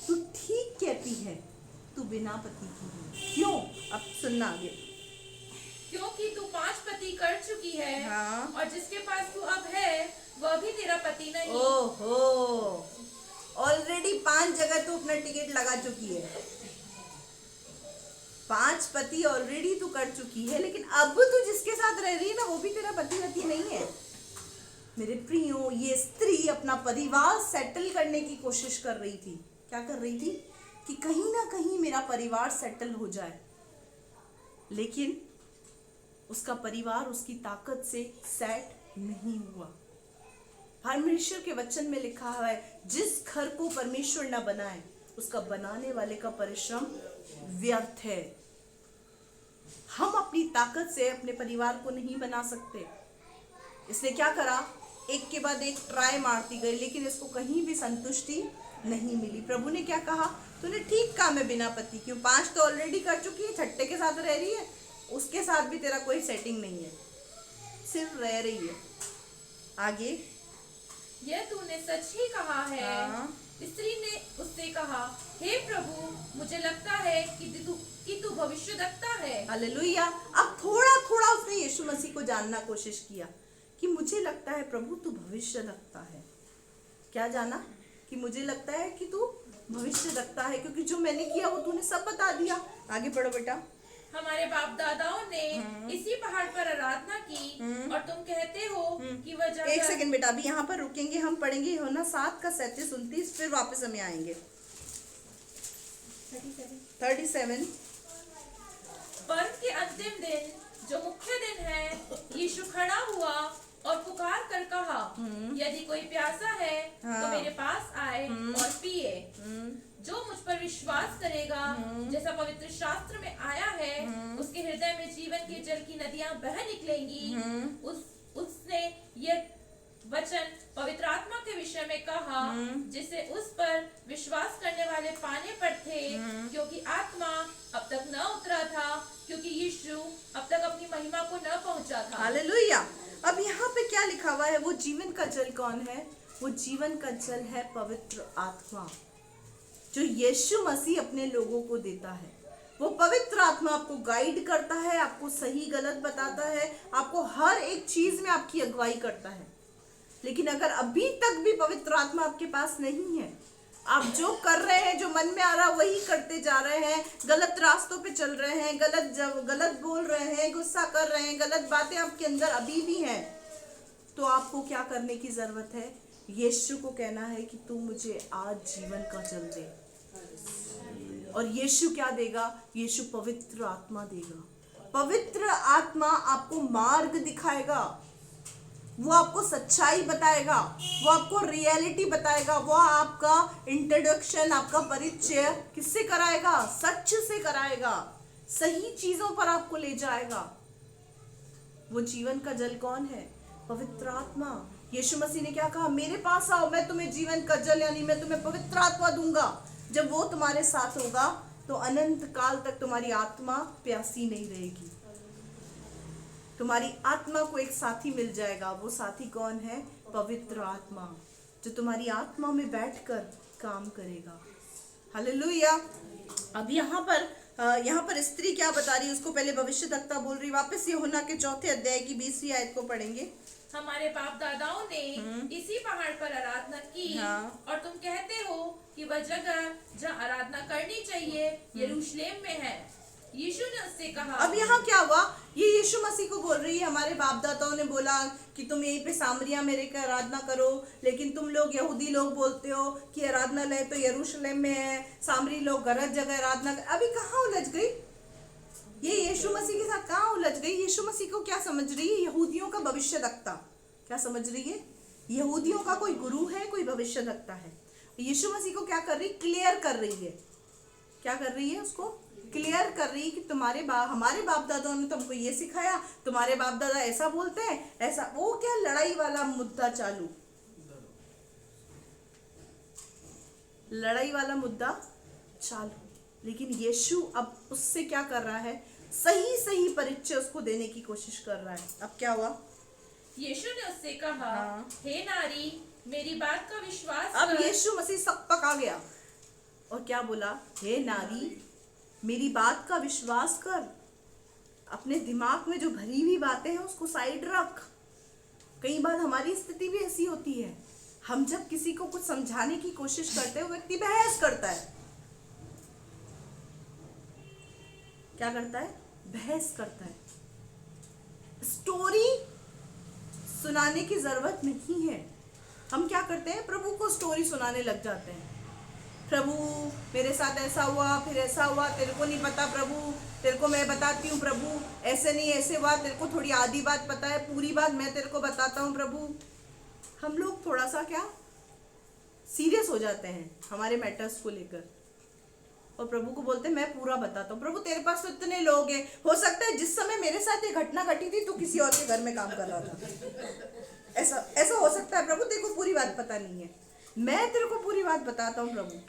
तू ठीक कहती है, तू बिना पति की है। क्यों? अब सुनना आगे। क्योंकि तू 5 पति कर चुकी है, हाँ। और जिसके पास तू अब है वह भी तेरा पति नहीं। ओहो, ऑलरेडी 5 जगह तू अपना टिकट लगा चुकी है, 5 पति ऑलरेडी तू कर चुकी है, लेकिन अब तू जिसके साथ रह रही है ना, वो भी तेरा पति वति नहीं है। मेरे प्रियो, ये स्त्री अपना परिवार सेटल करने की कोशिश कर रही थी। क्या कर रही थी? कि कहीं ना कहीं मेरा परिवार सेटल हो जाए, लेकिन उसका परिवार उसकी ताकत से सेट नहीं हुआ। परमेश्वर के वचन में लिखा हुआ है, जिस घर को परमेश्वर न बनाए उसका बनाने वाले का परिश्रम व्यर्थ है। हम अपनी ताकत से अपने परिवार को नहीं बना सकते। इसने क्या करा? एक के बाद एक ट्राई मारती गई, लेकिन इसको कहीं भी संतुष्टि नहीं मिली। प्रभु ने क्या कहा? तूने ठीक कहा, मैं बिना पति की हूँ। 5 तो ऑलरेडी कर चुकी है, छठे के साथ रह रही है, उसके साथ भी तेरा कोई सेटिंग नहीं है, सिर्फ रह रही है। आगे, यह तूने सच ही कहा है। हाँ। स्त्री ने उससे कहा, हे प्रभु, मुझे लगता है कि तू भविष्यद्वक्ता है। हालेलुया। अब थोड़ा थोड़ा उसने यीशु मसीह को जानना कोशिश किया कि मुझे लगता है प्रभु तू भविष्यद्वक्ता है। क्या जाना? कि मुझे लगता है कि तू भविष्यद्वक्ता है, क्योंकि जो मैंने किया वो तूने सब बता दिया। आगे पढ़ो बेटा। हमारे बाप दादाओं ने इसी पहाड़ पर आराधना की, और तुम कहते हो कि वह जगह। एक सेकंड बेटा, अभी यहाँ पर रुकेंगे, हम पढ़ेंगे यूहन्ना 7 का 37-29, फिर वापस हमें आएंगे 37। पर्व के अंतिम दिन, जो मुख्य दिन है, यीशु खड़ा हुआ और पुकार कर कहा, यदि कोई प्यासा है तो मेरे पास आए और पिए। जो मुझ पर विश्वास करेगा, जैसा पवित्र शास्त्र में आया है, उसके हृदय में जीवन के जल की नदियां बह निकलेंगी। उसने यह वचन पवित्र आत्मा के विषय में कहा, जिसे उस पर विश्वास करने वाले पाने पर थे, क्योंकि आत्मा अब तक न उतरा था, क्योंकि यीशु अब तक अपनी महिमा को न पहुंचा था। हालेलुया। अब यहाँ पे क्या लिखा हुआ है? वो जीवन का जल कौन है? वो जीवन का जल है पवित्र आत्मा, जो यीशु मसीह अपने लोगों को देता है। वो पवित्र आत्मा आपको गाइड करता है, आपको सही गलत बताता है, आपको हर एक चीज में आपकी अगुवाई करता है। लेकिन अगर अभी तक भी पवित्र आत्मा आपके पास नहीं है, आप जो कर रहे हैं, जो मन में आ रहा वही करते जा रहे हैं, गलत रास्तों पे चल रहे हैं, गलत बोल रहे हैं, गुस्सा कर रहे हैं, गलत बातें आपके अंदर अभी भी हैं, तो आपको क्या करने की जरूरत है? यीशु को कहना है कि तू मुझे आज जीवन का जल दे। और यीशु क्या देगा? यीशु पवित्र आत्मा देगा। पवित्र आत्मा आपको मार्ग दिखाएगा, वो आपको सच्चाई बताएगा, वो आपको रियलिटी बताएगा, वो आपका इंट्रोडक्शन, आपका परिचय किससे कराएगा? सच से कराएगा, सही चीजों पर आपको ले जाएगा। वो जीवन का जल कौन है? पवित्र आत्मा। यीशु मसीह ने क्या कहा? मेरे पास आओ, मैं तुम्हें जीवन का जल यानी मैं तुम्हें पवित्र आत्मा दूंगा। जब वो तुम्हारे साथ होगा तो अनंत काल तक तुम्हारी आत्मा प्यासी नहीं रहेगी। तुम्हारी आत्मा को एक साथी मिल जाएगा। वो साथी कौन है? पवित्र आत्मा, जो तुम्हारी आत्मा में बैठकर काम करेगा। हालेलुया। अब यहाँ पर स्त्री क्या बता रही है? उसको पहले भविष्यद्वक्ता बोल रही। वापस यूहन्ना के 4 अध्याय की 20वीं आयत को पढ़ेंगे। हमारे बाप दादाओं ने इसी पहाड़ पर आराधना की, और तुम कहते हो कि वह जगह जहाँ आराधना करनी चाहिए यरूशलेम में है। यीशु ने उससे कहा। अब यहाँ क्या हुआ? ये यीशु मसीह को बोल रही है। हमारे बाप दादाओं ने बोला कि तुम यहीं पे सामरिया में रहकर आराधना करो, लेकिन तुम लोग यहूदी लोग बोलते हो कि आराधनालय तो यरूशलेम में है, सामरी लोग गलत जगह आराधना कर। अभी कहाँ उलझ गई ये? यीशु मसीह के साथ कहाँ उलझ गई? यीशु मसीह को क्या समझ रही है? यहूदियों का भविष्यद्वक्ता। क्या समझ रही है? यहूदियों का कोई गुरु है, कोई भविष्यद्वक्ता है। यीशु मसीह को क्या कर रही? क्लियर कर रही है। क्या कर रही है? उसको क्लियर कर रही है कि हमारे बाप दादाओं ने तुमको ये सिखाया, तुम्हारे बाप दादा ऐसा बोलते हैं, ऐसा। वो क्या लड़ाई वाला मुद्दा चालू, लड़ाई वाला मुद्दा चालू। लेकिन यीशु अब उससे क्या कर रहा है? सही परिचय उसको देने की कोशिश कर रहा है। अब क्या हुआ? यीशु ने उससे कहा, हे नारी, मेरी बात का विश्वास अब कर। यीशु मसीह सब पका गया और क्या बोला? हे नारी, मेरी बात का विश्वास कर। अपने दिमाग में जो भरी हुई बातें हैं उसको साइड रख। कई बार हमारी स्थिति भी ऐसी होती है, हम जब किसी को कुछ समझाने की कोशिश करते हैं, वो व्यक्ति बहस करता है। क्या करता है? बहस करता है। स्टोरी सुनाने की जरूरत नहीं है। हम क्या करते हैं? प्रभु को स्टोरी सुनाने लग जाते हैं। प्रभु मेरे साथ ऐसा हुआ, फिर ऐसा हुआ, तेरे को नहीं पता प्रभु, तेरे को मैं बताती हूँ प्रभु, ऐसे नहीं ऐसे हुआ, तेरे को थोड़ी आधी बात पता है, पूरी बात मैं तेरे को बताता हूँ प्रभु। हम लोग थोड़ा सा क्या सीरियस हो जाते हैं हमारे मैटर्स को लेकर, और प्रभु को बोलते हैं मैं पूरा बताता हूँ। प्रभु तेरे पास तो इतने लोग हैं, हो सकता है जिस समय मेरे साथ ये घटना घटी थी तो किसी और के घर में काम कर रहा था। ऐसा हो सकता है प्रभु, तेरे को पूरी बात पता नहीं है। मैं तेरे को पूरी बात बताता हूँ प्रभु।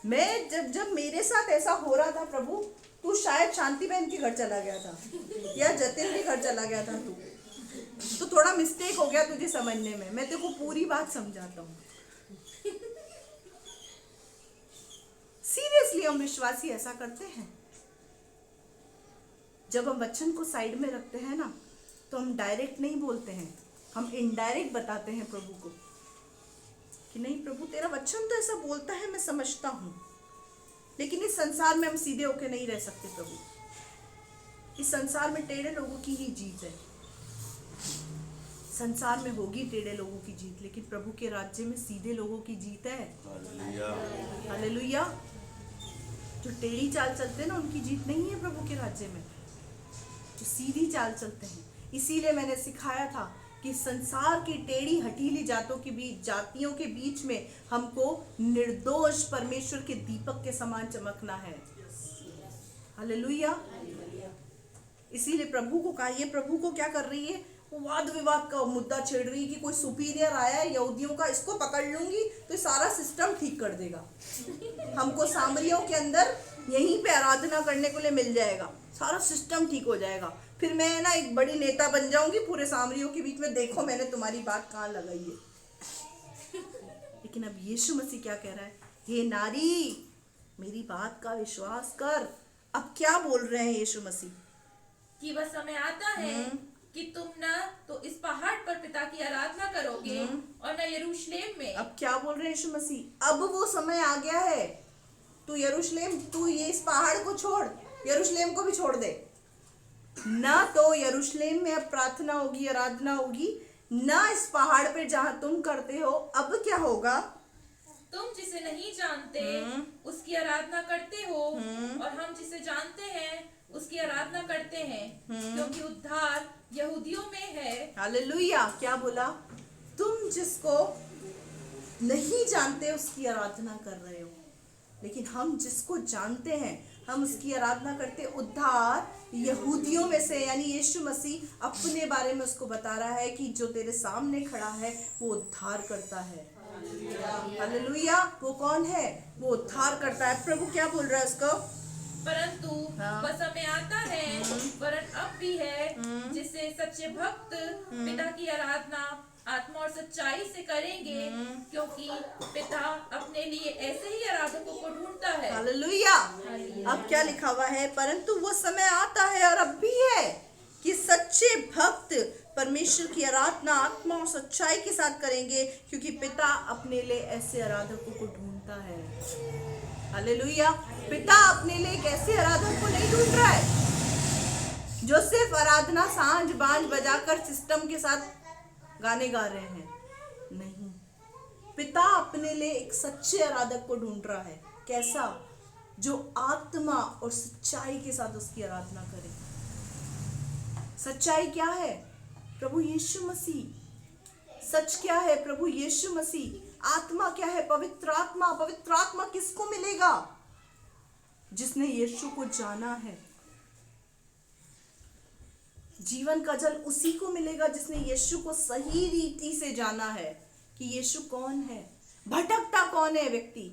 मैं जब मेरे साथ ऐसा हो रहा था प्रभु, तू शायद शांति बहन के घर चला गया था या जतिन के घर चला गया था, तो थोड़ा मिस्टेक हो गया तुझे समझने में। मैं तेरे को पूरी बात समझाता हूँ। सीरियसली हम विश्वासी ऐसा करते हैं। जब हम वचन को साइड में रखते हैं ना, तो हम डायरेक्ट नहीं बोलते हैं, हम इनडायरेक्ट बताते हैं प्रभु को कि नहीं प्रभु तेरा वचन तो ऐसा बोलता है, मैं समझता हूँ, लेकिन इस संसार में हम सीधे होके नहीं रह सकते प्रभु। इस संसार में टेढ़े लोगों की ही जीत है। संसार में होगी टेढ़े लोगों की जीत, लेकिन प्रभु के राज्य में सीधे लोगों की जीत है। हालेलुया। जो टेढ़ी चाल चलते हैं ना, उनकी जीत नहीं है प्रभु के राज्य में, जो सीधी चाल चलते हैं। इसीलिए मैंने सिखाया था कि संसार की टेढ़ी हठीली जातियों के बीच में हमको निर्दोष परमेश्वर के दीपक के समान चमकना है। हालेलुया। इसीलिए प्रभु को कहा, ये प्रभु को क्या कर रही है? वो वाद विवाद का मुद्दा छेड़ रही है कि कोई सुपीरियर आया है यहूदियों का, इसको पकड़ लूंगी तो सारा सिस्टम ठीक कर देगा। हमको सामरियों के अंदर यहीं पे आराधना करने को लिए मिल जाएगा, सारा सिस्टम ठीक हो जाएगा, फिर मैं ना एक बड़ी नेता बन जाऊंगी पूरे सामरियों के बीच में, देखो मैंने तुम्हारी बात कहाँ लगाई है। लेकिन अब यीशु मसीह क्या कह रहा है, हे नारी मेरी बात का विश्वास कर। अब क्या बोल रहे हैं यीशु मसीह, कि वह समय आता है कि तुम न तो इस पहाड़ पर पिता की आराधना करोगे और न यरूशलेम में। अब क्या बोल रहे हैं यीशु मसीह, अब वो समय आ गया है, तू यरूशलेम, तू ये इस पहाड़ को छोड़, यरूशलेम को भी छोड़ दे। ना तो यरूशलेम में अब प्रार्थना होगी, आराधना होगी, ना इस पहाड़ पे जहां तुम करते हो। अब क्या होगा, तुम जिसे नहीं जानते उसकी आराधना करते हो और हम जिसे जानते हैं उसकी आराधना करते हैं, क्योंकि उद्धार यहूदियों में है। हालेलुया। क्या बोला, तुम जिसको नहीं जानते उसकी आराधना कर रहे हो, लेकिन हम जिसको जानते हैं हम उसकी आराधना करते। उद्धार यहूदियों में से, यानी यीशु मसीह अपने बारे में उसको बता रहा है कि जो तेरे सामने खड़ा है वो उद्धार करता है। हालेलुया। वो कौन है, वो उद्धार करता है। प्रभु क्या बोल रहा है उसको, परंतु वह समय आता है, वरन अब भी है, जिससे सच्चे भक्त पिता की आराधना आत्मा और सच्चाई से करेंगे, क्योंकि पिता अपने लिए ऐसे ही आराधकों को ढूंढता है। हालेलुया। अब क्या लिखा हुआ है, परंतु वो समय आता है और अब भी है कि सच्चे भक्त परमेश्वर की आराधना आत्मा और सच्चाई के साथ करेंगे, क्योंकि पिता अपने लिए ऐसे आराधकों को ढूंढता है। हालेलुया। पिता अपने लिए एक ऐसे आराधक को नहीं ढूंढ रहा है जो सिर्फ आराधना सांझ बांझ बजाकर सिस्टम के साथ गाने गा रहे हैं, नहीं, पिता अपने लिए एक सच्चे आराधक को ढूंढ रहा है। कैसा, जो आत्मा और सच्चाई के साथ उसकी आराधना करे। सच्चाई क्या है, प्रभु यीशु मसीह। सच क्या है, प्रभु यीशु मसीह। आत्मा क्या है, पवित्र आत्मा। पवित्र आत्मा किसको मिलेगा, जिसने यीशु को जाना है। जीवन का जल उसी को मिलेगा जिसने यीशु को सही रीति से जाना है कि यीशु कौन है। भटकता कौन है व्यक्ति,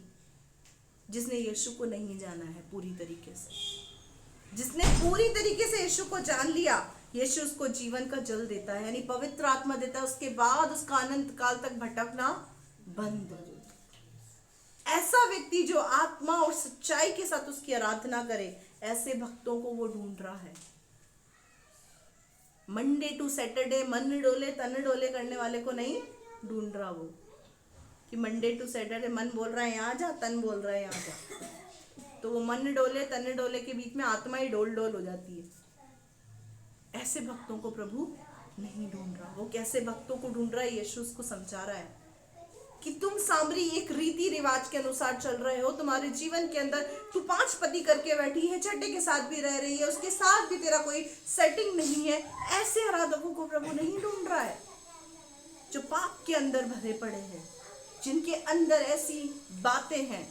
जिसने यीशु को नहीं जाना है पूरी तरीके से। जिसने पूरी तरीके से यीशु को जान लिया, यीशु उसको जीवन का जल देता है, यानी पवित्र आत्मा देता है। उसके बाद उसका अनंत काल तक भटकना बंद। ऐसा व्यक्ति जो आत्मा और सच्चाई के साथ उसकी आराधना करे, ऐसे भक्तों को वो ढूंढ रहा है। मंडे टू सैटरडे मन डोले तन डोले करने वाले को नहीं ढूंढ रहा वो, कि मंडे टू सैटरडे मन बोल रहा है यहाँ जा, तन बोल रहा है यहाँ जा, तो वो मन डोले तन डोले के बीच में आत्मा ही डोल डोल हो जाती है। ऐसे भक्तों को प्रभु नहीं ढूंढ रहा। वो कैसे भक्तों को ढूंढ रहा है, यीशु उसको समझा रहा है कि तुम सामरी एक रीति रिवाज के अनुसार चल रहे हो। तुम्हारे जीवन के अंदर तू 5 पति करके बैठी है, छठे के साथ भी रह रही है, उसके साथ भी तेरा कोई सेटिंग नहीं है। ऐसे आराधकों को प्रभु नहीं ढूंढ रहा है जो पाप के अंदर भरे पड़े हैं, जिनके अंदर ऐसी बातें हैं।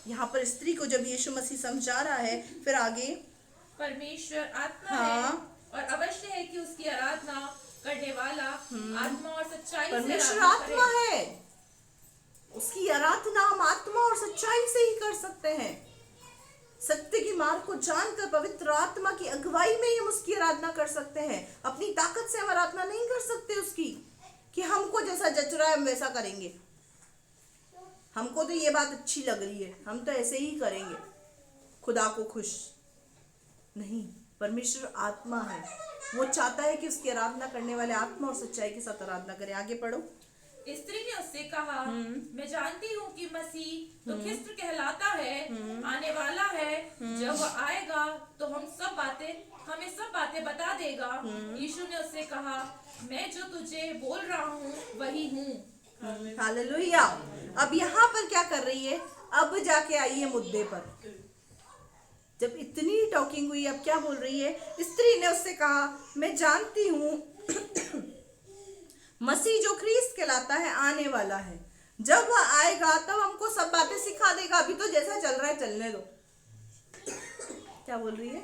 यहाँ पर स्त्री को जब यीशु मसीह समझा रहा है, फिर आगे परमेश्वर आत्मा है और अवश्य है कि उसकी आराधना करने वाला आत्मा और सच्चाई से परमेश्वर आराधना आत्मा करे। है, उसकी आराधना हम आत्मा और सच्चाई से ही कर सकते हैं। सत्य की मार्ग को जानकर पवित्र आत्मा की अगुवाई में ही हम उसकी आराधना कर सकते हैं। अपनी ताकत से हम आराधना नहीं कर सकते उसकी, कि हमको जैसा जच रहा है हम वैसा करेंगे, हमको तो ये बात अच्छी लग रही है हम तो ऐसे ही करेंगे खुदा को खुश। नहीं, परमेश्वर आत्मा है, वो चाहता है कि उसकी आराधना करने वाले आत्मा और सच्चाई के साथ आराधना करें। आगे पढ़ो। स्त्री ने उससे कहा, मैं जानती हूँ कि मसीह तो ख्रिस्त कहलाता है, आने वाला है। जब वह आएगा तो हमें सब बातें बता देगा। यीशु ने उससे कहा, मैं जो तुझे बोल रहा हूँ वही हूँ। हालेलुया। अब यहाँ पर क्या कर रही है, अब जाके आई है मुद्दे पर। जब इतनी टॉकिंग हुई, अब क्या बोल रही है, स्त्री ने उससे कहा, मैं जानती हूँ मसीह जो ख्रीस्त कहलाता है आने वाला है। जब वह आएगा तब हमको सब बातें सिखा देगा। अभी तो जैसा चल रहा है चलने दो। क्या बोल रही है,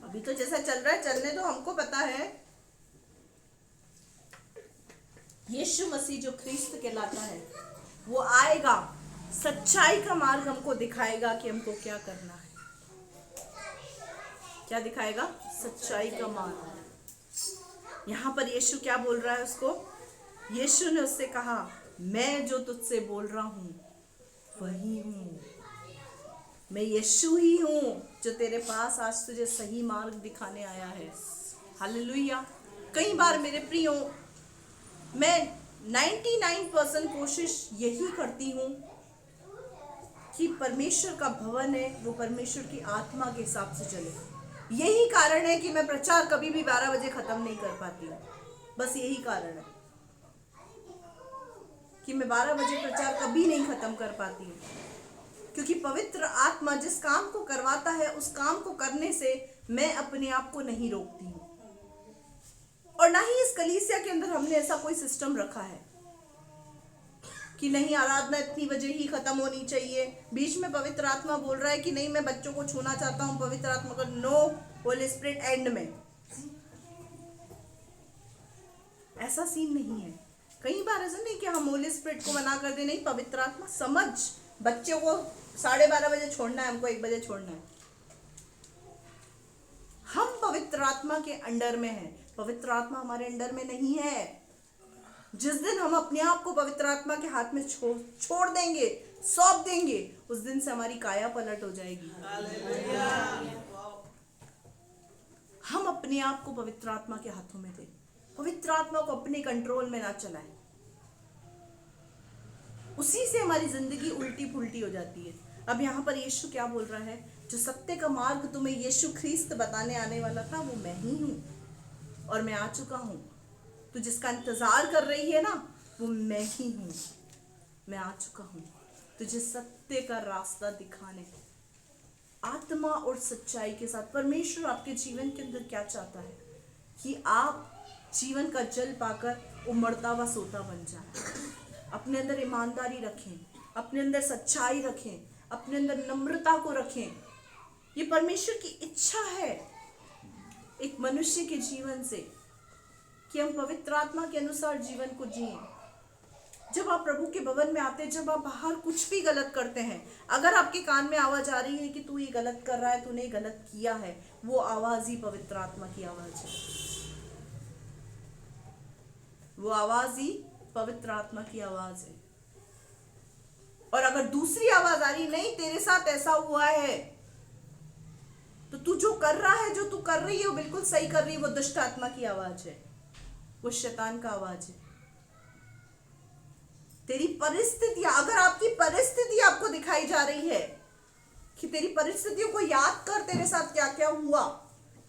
अभी तो जैसा चल रहा है चलने दो, हमको पता है यीशु मसीह जो ख्रीस्त कहलाता है वो आएगा सच्चाई का मार्ग हमको दिखाएगा कि हमको क्या करना है। क्या दिखाएगा? सच्चाई का मार्ग। यहाँ पर यीशु क्या बोल रहा है उसको? यीशु ने उससे कहा, मैं जो तुझसे बोल रहा हूं वही हूं। मैं यीशु ही हूं जो तेरे पास आज तुझे सही मार्ग दिखाने आया है। हालेलुया। कई बार मेरे प्रियो, मैं 99% कोशिश यही करती हूं कि परमेश्वर का भवन है वो परमेश्वर की आत्मा के हिसाब से चले। यही कारण है कि मैं प्रचार कभी भी 12 बजे खत्म नहीं कर पाती हूँ। बस यही कारण है कि मैं 12 बजे प्रचार कभी नहीं खत्म कर पाती हूँ, क्योंकि पवित्र आत्मा जिस काम को करवाता है उस काम को करने से मैं अपने आप को नहीं रोकती हूँ। और ना ही इस कलीसिया के अंदर हमने ऐसा कोई सिस्टम रखा है कि नहीं आराधना इतनी बजे ही खत्म होनी चाहिए। बीच में पवित्र आत्मा बोल रहा है कि नहीं मैं बच्चों को छूना चाहता हूँ, पवित्र आत्मा का नो, होली स्पिरिट एंड में। ऐसा सीन नहीं है। कई बार ऐसा नहीं कि हम होली स्पिरिट को मना कर दे, नहीं पवित्र आत्मा समझ, बच्चों को 12:30 बजे छोड़ना है, हमको 1 बजे छोड़ना है। हम पवित्र आत्मा के अंडर में हैं, पवित्र आत्मा हमारे अंडर में नहीं है। जिस दिन हम अपने आप को पवित्र आत्मा के हाथ में छोड़ देंगे, सौंप देंगे, उस दिन से हमारी काया पलट हो जाएगी। हम अपने आप को पवित्र आत्मा के हाथों में दें, पवित्र आत्मा को अपने कंट्रोल में ना चलाएं। उसी से हमारी जिंदगी उल्टी पुल्टी हो जाती है। अब यहाँ पर यीशु क्या बोल रहा है? जो सत्य का मार्ग तुम्हें यीशु ख्रीस्त बताने आने वाला था वो मैं ही हूँ, और मैं आ चुका हूँ। तो जिसका इंतजार कर रही है ना, वो मैं ही हूँ। मैं आ चुका हूँ तुझे सत्य का रास्ता दिखाने, आत्मा और सच्चाई के साथ। परमेश्वर आपके जीवन के अंदर क्या चाहता है? कि आप जीवन का जल पाकर उमड़ता हुआ सोता बन जाए। अपने अंदर ईमानदारी रखें, अपने अंदर सच्चाई रखें, अपने अंदर नम्रता को रखें। ये परमेश्वर की इच्छा है एक मनुष्य के जीवन से, कि हम पवित्र आत्मा के अनुसार जीवन को जिएं। जब आप प्रभु के भवन में आते हैं, जब आप बाहर कुछ भी गलत करते हैं, अगर आपके कान में आवाज आ रही है कि तू ये गलत कर रहा है, तूने गलत किया है, वो आवाज ही पवित्र आत्मा की आवाज है। वो आवाज ही पवित्र आत्मा की आवाज है। और अगर दूसरी आवाज आ रही, नहीं तेरे साथ ऐसा हुआ है, तो तू जो कर रहा है, जो तू कर रही है वो बिल्कुल सही कर रही है, वो दुष्ट आत्मा की आवाज है, वो शैतान का आवाज है। तेरी परिस्थितियां, अगर आपकी परिस्थिति आपको दिखाई जा रही है कि तेरी परिस्थितियों को याद कर, तेरे साथ क्या क्या हुआ,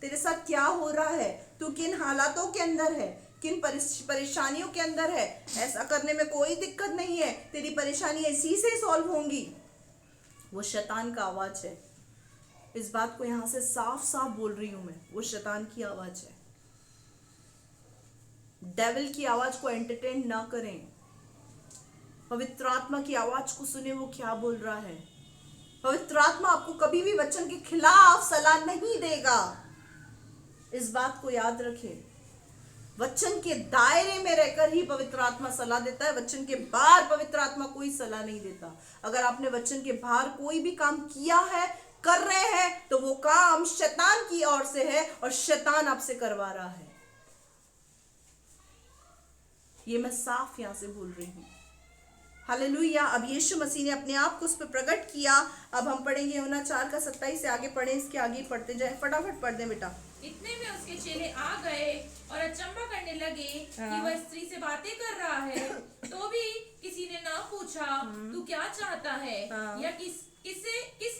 तेरे साथ क्या हो रहा है, तू किन हालातों के अंदर है, किन परेशानियों के अंदर है, ऐसा करने में कोई दिक्कत नहीं है, तेरी परेशानी इसी से सॉल्व होंगी, वो शैतान का आवाज है। इस बात को यहां से साफ साफ बोल रही हूं मैं, वो शैतान की आवाज है। डेविल की आवाज को एंटरटेन ना करें, पवित्र आत्मा की आवाज को सुने, वो क्या बोल रहा है। पवित्र आत्मा आपको कभी भी वचन के खिलाफ सलाह नहीं देगा, इस बात को याद रखें। वचन के दायरे में रहकर ही पवित्र आत्मा सलाह देता है, वचन के बाहर पवित्र आत्मा कोई सलाह नहीं देता। अगर आपने वचन के बाहर कोई भी काम किया है, कर रहे हैं, तो वो काम शैतान की ओर से है और शैतान आपसे करवा रहा है। ये मैं साफ यहां से बोल रही हूं। हालेलुया। अब यीशु मसीह ने अपने आप को उस पर प्रकट किया। अब हम पढ़ेंगे यूहन्ना 4:27 से आगे पढ़े, इसके आगे पढ़ते जाए, फटाफट पढ़ दे बेटा। इतने में उसके चेले आ गए और अचंभा करने लगे कि वह स्त्री से बातें कर रहा है। तो भी किसी ने ना पूछा तू क्या चाहता है या किस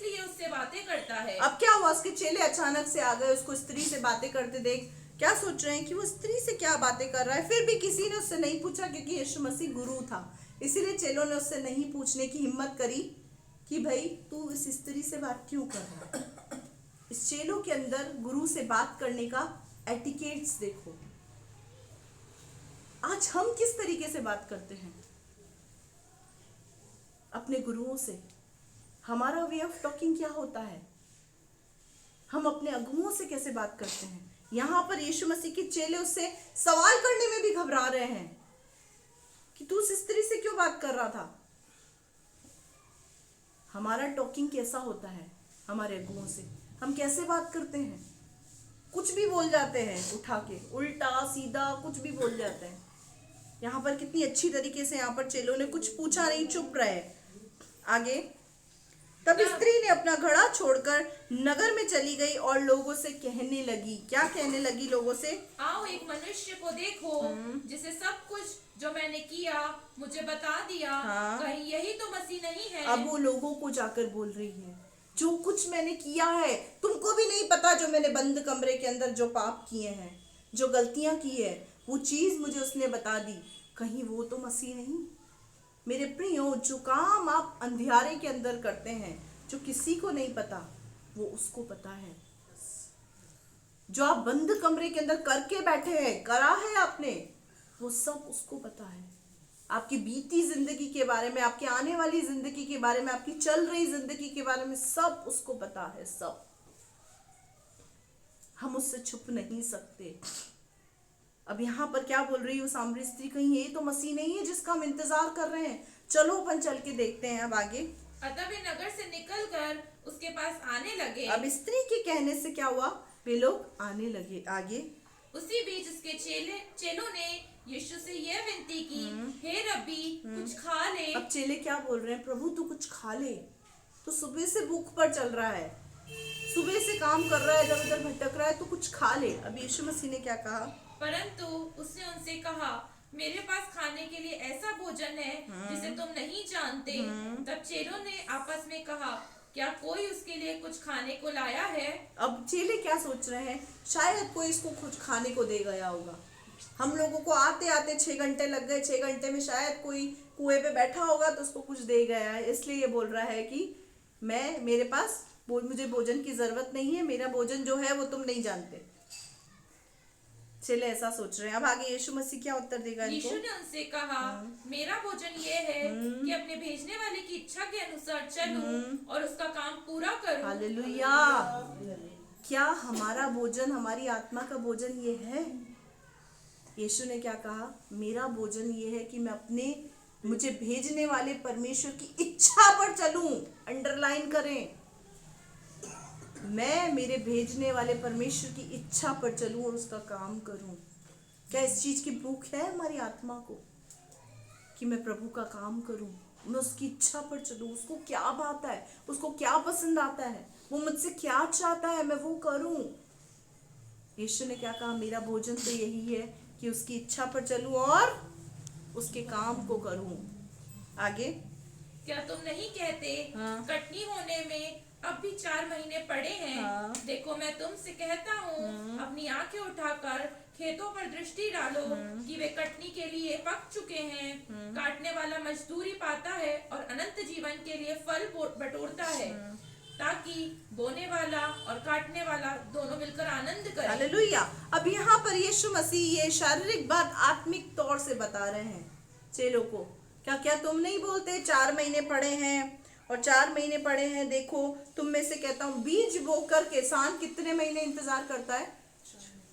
लिए उससे बातें करता है। अब क्या हुआ? उसके चेले अचानक से आ गए, उसको स्त्री से बातें करते देख क्या सोच रहे हैं कि वो स्त्री से क्या बातें कर रहा है। फिर भी किसी ने उससे नहीं पूछा, क्योंकि यीशु मसीह गुरु था, इसीलिए चेलों ने उससे नहीं पूछने की हिम्मत करी कि भाई तू इस स्त्री से बात क्यों कर रहा है। इस चेलों के अंदर गुरु से बात करने का एटिकेट्स देखो। आज हम किस तरीके से बात करते हैं अपने गुरुओं से? हमारा वे ऑफ टॉकिंग क्या होता है? हम अपने अगुओं से कैसे बात करते हैं? यहां पर यीशु मसीह के चेले उससे सवाल करने में भी घबरा रहे हैं कि तू उस स्त्री से क्यों बात कर रहा था। हमारा टॉकिंग कैसा होता है हमारे अगुओं से? हम कैसे बात करते हैं? कुछ भी बोल जाते हैं, उठा के उल्टा सीधा कुछ भी बोल जाते हैं। यहाँ पर कितनी अच्छी तरीके से यहाँ पर चेलों ने कुछ पूछा नहीं, चुप रहे। आगे, तब स्त्री ने अपना घड़ा छोड़कर नगर में चली गई और लोगों से कहने लगी। क्या कहने लगी लोगों से? आओ एक मनुष्य को देखो जिसे सब कुछ जो मैंने किया मुझे बता दिया। हाँ। कहीं यही तो मसीह नहीं है? अब वो लोगों को जाकर बोल रही है, जो कुछ मैंने किया है तुमको भी नहीं पता, जो मैंने बंद कमरे के अंदर जो पाप किए हैं, जो गलतियां की है, वो चीज मुझे उसने बता दी। कहीं वो तो मसीह नहीं? मेरे प्रियो, जो काम आप अंधियारे के अंदर करते हैं, जो किसी को नहीं पता, वो उसको पता है। जो आप बंद कमरे के अंदर करके बैठे हैं, करा है आपने, वो सब उसको पता है। आपकी बीती जिंदगी के बारे में, आपकी आने वाली जिंदगी के बारे में, आपकी चल रही जिंदगी के बारे में सब उसको पता है। सब हम उससे छुप नहीं सकते। अब यहाँ पर क्या बोल रही है सामरी स्त्री? कहीं ये तो मसीह नहीं है जिसका हम इंतजार कर रहे हैं? चलो अपन चल के देखते हैं। अब आगे, अतः वे नगर से निकलकर उसके पास आने लगे। अब स्त्री के कहने से क्या हुआ? वे लोग आने लगे। आगे, उसी बीच उसके चेलों ने यीशु से यह विनती की, हे रब्बी, कुछ खा ले। अब चेले क्या बोल रहे हैं? प्रभु तू कुछ खा ले। तो सुबह से भूख पर चल रहा है, सुबह से काम कर रहा है, इधर उधर भटक रहा है, तो कुछ खा ले। अब यीशु मसीह ने क्या कहा? परंतु उसने उनसे कहा, मेरे पास खाने के लिए ऐसा भोजन है जिसे तुम नहीं जानते। तब चेलों ने आपस में कहा, क्या कोई उसके लिए कुछ खाने को लाया है? अब चेले क्या सोच रहे हैं? शायद कोई इसको कुछ खाने को दे गया होगा। हम लोगों को आते आते 6 घंटे लग गए, 6 घंटे में शायद कोई कुएं पे बैठा होगा तो उसको कुछ दे गया है। इसलिए ये बोल रहा है कि मेरे पास मुझे भोजन की जरूरत नहीं है, मेरा भोजन जो है वो तुम नहीं जानते। चले ऐसा सोच रहे हैं। अब आगे यीशु मसीह क्या उत्तर देगा इनको? यीशु ने उनसे कहा, मेरा भोजन ये है कि अपने भेजने वाले की इच्छा के अनुसार चलूं और उसका काम पूरा करूं। हालेलुया। क्या हमारा भोजन, हमारी आत्मा का भोजन ये है? यीशु ने क्या कहा? मेरा भोजन ये है कि मैं मुझे भेजने वाले परमेश्वर की इच्छा पर चलूं। अंडरलाइन करें, मैं मेरे भेजने वाले परमेश्वर की इच्छा पर चलूं और उसका काम करूं। क्या इस चीज की भूख है हमारी आत्मा को कि मैं प्रभु का काम करूं, मैं उसकी इच्छा पर चलूं? उसको क्या भाता है, उसको क्या पसंद आता है, वो मुझसे क्या चाहता है, मैं वो करूं। यीशु ने क्या कहा? मेरा भोजन तो यही है कि उसकी इच्छा पर चलूं और उसके काम को करूं। आगे, क्या तुम नहीं कहते, हाँ। कटनी होने में अब भी 4 महीने पड़े हैं? हाँ। देखो मैं तुमसे कहता हूँ, अपनी आंखें उठाकर खेतों पर दृष्टि डालो कि वे कटनी के लिए पक चुके हैं। काटने वाला मजदूरी पाता है और अनंत जीवन के लिए फल बटोरता है, ताकि बोने वाला और काटने वाला दोनों मिलकर आनंद करें। हालेलुया। अब यहाँ पर यीशु मसीह ये शारीरिक बात आत्मिक तौर से बता रहे हैं चेलों को। क्या तुम नहीं बोलते 4 महीने पड़े हैं और 4 महीने पड़े हैं? देखो तुम में से कहता हूँ, बीज बोकर किसान कितने महीने इंतजार करता है?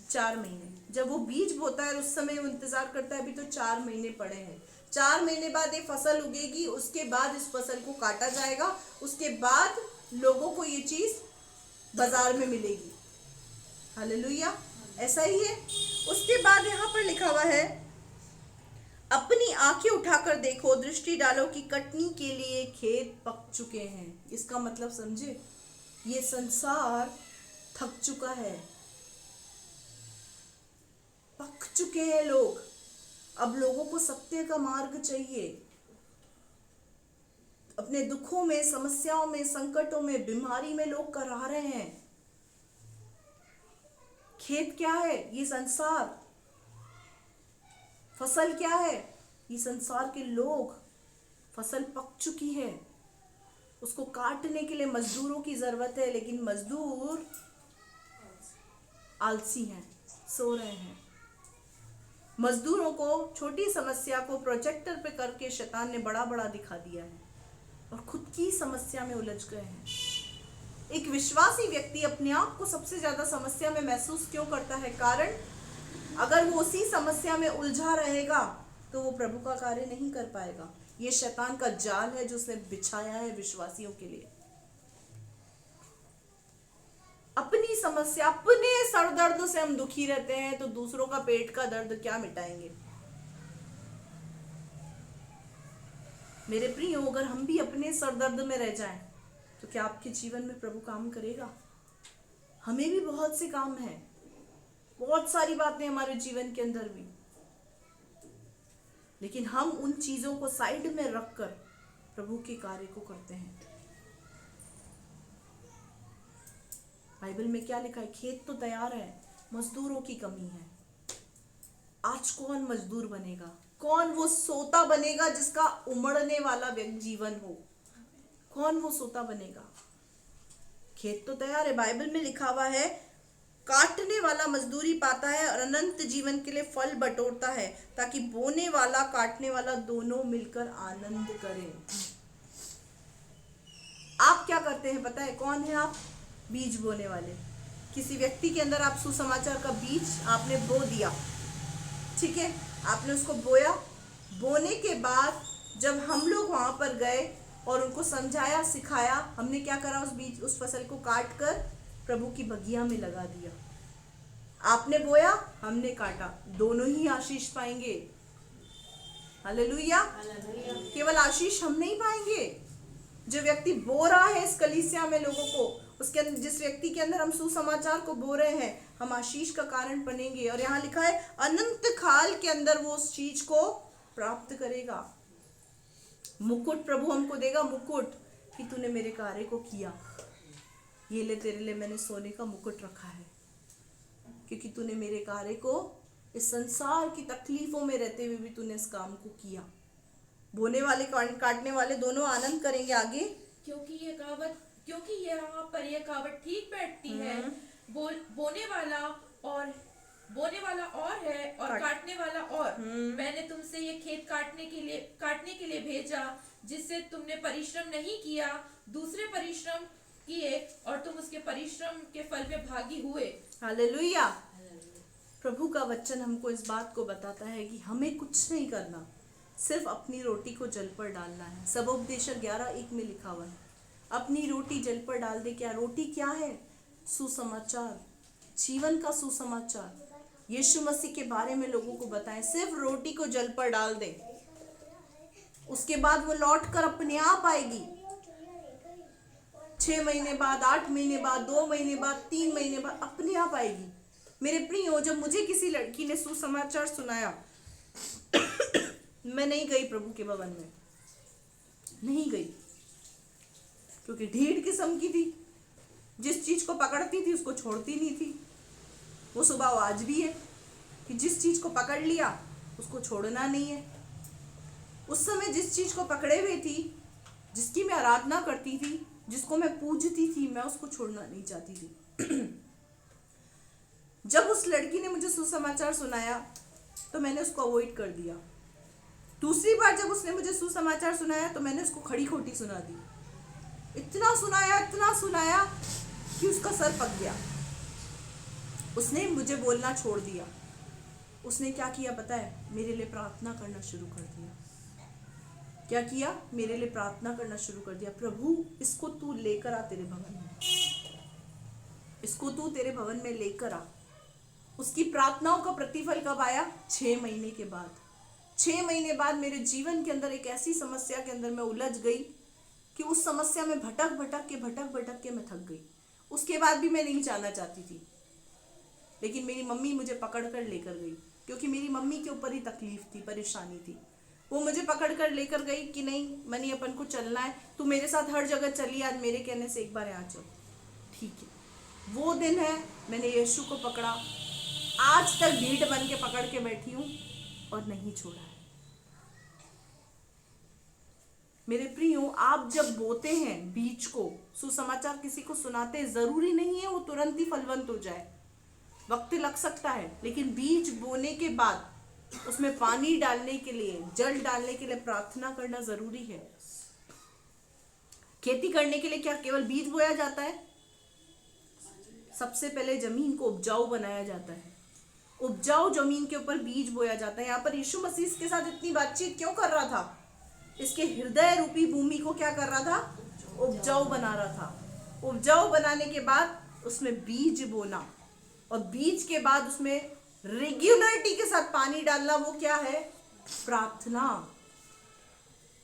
4 महीने। जब वो बीज बोता है उस समय वो इंतजार करता है, अभी तो 4 महीने पड़े हैं। 4 महीने बाद ये फसल उगेगी, उसके बाद इस फसल को काटा जाएगा, उसके बाद लोगों को ये चीज बाजार में मिलेगी। हालेलुया। ऐसा ही है। उसके बाद यहाँ पर लिखा हुआ है, अपनी आंखें उठाकर देखो, दृष्टि डालो कि कटनी के लिए खेत पक चुके हैं। इसका मतलब समझे, ये संसार थक चुका है, पक चुके हैं लोग। अब लोगों को सत्य का मार्ग चाहिए। अपने दुखों में, समस्याओं में, संकटों में, बीमारी में लोग करा रहे हैं। खेत क्या है? ये संसार। फसल क्या है? ये संसार के लोग। फसल पक चुकी है, उसको काटने के लिए मजदूरों की जरूरत है, लेकिन मजदूर आलसी हैं, सो रहे हैं। मजदूरों को छोटी समस्या को प्रोजेक्टर पे करके शैतान ने बड़ा बड़ा दिखा दिया है और खुद की समस्या में उलझ गए हैं। एक विश्वासी व्यक्ति अपने आप को सबसे ज्यादा समस्या में महसूस क्यों करता है? कारण अगर वो उसी समस्या में उलझा रहेगा तो वो प्रभु का कार्य नहीं कर पाएगा। ये शैतान का जाल है जो उसने बिछाया है विश्वासियों के लिए। अपनी समस्या, अपने सर दर्द से हम दुखी रहते हैं तो दूसरों का पेट का दर्द क्या मिटाएंगे। मेरे प्रियो, अगर हम भी अपने सर दर्द में रह जाएं तो क्या आपके जीवन में प्रभु काम करेगा? हमें भी बहुत से काम हैं, बहुत सारी बातें हमारे जीवन के अंदर भी, लेकिन हम उन चीजों को साइड में रखकर प्रभु के कार्य को करते हैं। बाइबल में क्या लिखा है? खेत तो तैयार है, मजदूरों की कमी है। आज कौन मजदूर बनेगा? कौन वो सोता बनेगा जिसका उमड़ने वाला जीवन हो? कौन वो सोता बनेगा? खेत तो तैयार है, बाइबल में लिखा हुआ है काटने वाला मजदूरी पाता है और अनंत जीवन के लिए फल बटोरता है, ताकि बोने वाला काटने वाला दोनों मिलकर आनंद करें। आप क्या करते हैं पता है? कौन है आप? बीज बोने वाले। किसी व्यक्ति के अंदर आप सुसमाचार का बीज आपने बो दिया, ठीक है, आपने उसको बोया। बोने के बाद जब हम लोग वहां पर गए और उनको समझाया, सिखाया, हमने क्या करा? उस फसल को काट कर प्रभु की बगिया में लगा दिया। आपने बोया, हमने काटा, दोनों ही आशीष पाएंगे। हालेलुया। केवल आशीष हम नहीं पाएंगे, जो व्यक्ति बो रहा है इस कलीसिया में लोगों को, उसके अंदर, जिस व्यक्ति के अंदर हम सुसमाचार को बो रहे हैं, हम आशीष का कारण बनेंगे। और यहाँ लिखा है अनंत काल के अंदर वो उस चीज को प्राप्त करेगा। मुकुट प्रभु हमको देगा, मुकुट कि तूने मेरे कार्य को किया, ये ले तेरे लिए मैंने सोने का मुकुट रखा है, क्योंकि तूने मेरे कार्य को इस संसार की तकलीफों में रहते हुए भी तूने इस काम को किया। बोने वाले काटने वाले दोनों आनंद करेंगे। आगे, क्योंकि यहाँ पर यह कहावत ठीक बैठती है, बोने वाला और है और काटने वाला और। मैंने तुमसे ये खेत काटने के लिए भेजा, जिससे तुमने परिश्रम नहीं किया, दूसरे परिश्रम किए और तुम उसके परिश्रम के फल में भागी हुए। हालेलुया। प्रभु का वचन हमको इस बात को बताता है कि हमें कुछ नहीं करना, सिर्फ अपनी रोटी को जल पर डालना है। सबोपदेशक 11:1 में लिखा हुआ है, अपनी रोटी जल पर डाल दे। क्या रोटी क्या है? सुसमाचार, जीवन का सुसमाचार, यीशु मसीह के बारे में लोगों को बताएं। सिर्फ रोटी को जल पर डाल दे, उसके बाद वो लौट कर अपने आप आएगी। 6 महीने बाद, 8 महीने बाद, 2 महीने बाद, 3 महीने बाद अपने आप आएगी। मेरे प्रियो, जब मुझे किसी लड़की ने सुसमाचार सुनाया मैं नहीं गई प्रभु के भवन में, नहीं गई, क्योंकि ढीठ किस्म की थी। जिस चीज को पकड़ती थी उसको छोड़ती नहीं थी। वो स्वभाव आज भी है कि जिस चीज को पकड़ लिया उसको छोड़ना नहीं है। उस समय जिस चीज को पकड़े हुए थी, जिसकी मैं आराधना करती थी, जिसको मैं पूजती थी, मैं उसको छोड़ना नहीं चाहती थी। जब उस लड़की ने मुझे सुसमाचार सुनाया तो मैंने उसको अवॉइड कर दिया। दूसरी बार जब उसने मुझे सुसमाचार सुनाया तो मैंने उसको खड़ी खोटी सुना दी। इतना सुनाया कि उसका सर पक गया। उसने मुझे बोलना छोड़ दिया। उसने क्या किया पता है? मेरे लिए प्रार्थना करना शुरू कर दिया। क्या किया? मेरे लिए प्रार्थना करना शुरू कर दिया। प्रभु, इसको तू लेकर आ तेरे भवन में, इसको तू तेरे भवन में लेकर आ। उसकी प्रार्थनाओं का प्रतिफल कब आया? 6 महीने के बाद। 6 महीने बाद मेरे जीवन के अंदर एक ऐसी समस्या के अंदर मैं उलझ गई कि उस समस्या में भटक भटक के मैं थक गई। उसके बाद भी मैं नहीं जाना चाहती थी, लेकिन मेरी मम्मी मुझे पकड़ कर लेकर गई, क्योंकि मेरी मम्मी के ऊपर ही तकलीफ थी, परेशानी थी। वो मुझे पकड़ कर लेकर गई कि नहीं मनी, अपन को चलना है, तू मेरे साथ हर जगह चली, आज मेरे कहने से एक बार यहाँ चल। ठीक है, वो दिन है मैंने यीशु को पकड़ा। आज तक ढीठ बन के पकड़ के बैठी हूँ और नहीं छोड़ा है। मेरे प्रियो, आप जब बोते हैं बीज को, सुसमाचार किसी को सुनाते हैं, जरूरी नहीं है वो तुरंत ही फलवंत हो जाए, वक्त लग सकता है, लेकिन बीज बोने के बाद उसमें पानी डालने के लिए, जल डालने के लिए प्रार्थना करना जरूरी है। खेती करने के लिए क्या केवल बीज बोया जाता है? सबसे पहले जमीन को उपजाऊ बनाया जाता है। उपजाऊ जमीन के ऊपर बीज बोया जाता है। यहाँ पर यीशु मसीह के साथ इतनी बातचीत क्यों कर रहा था? इसके हृदय रूपी भूमि को क्या कर रहा था? उपजाऊ बना रहा था। उपजाऊ बनाने के बाद उसमें बीज बोना, और बीज के बाद उसमें रेगुलरिटी के साथ पानी डालना। वो क्या है? प्रार्थना।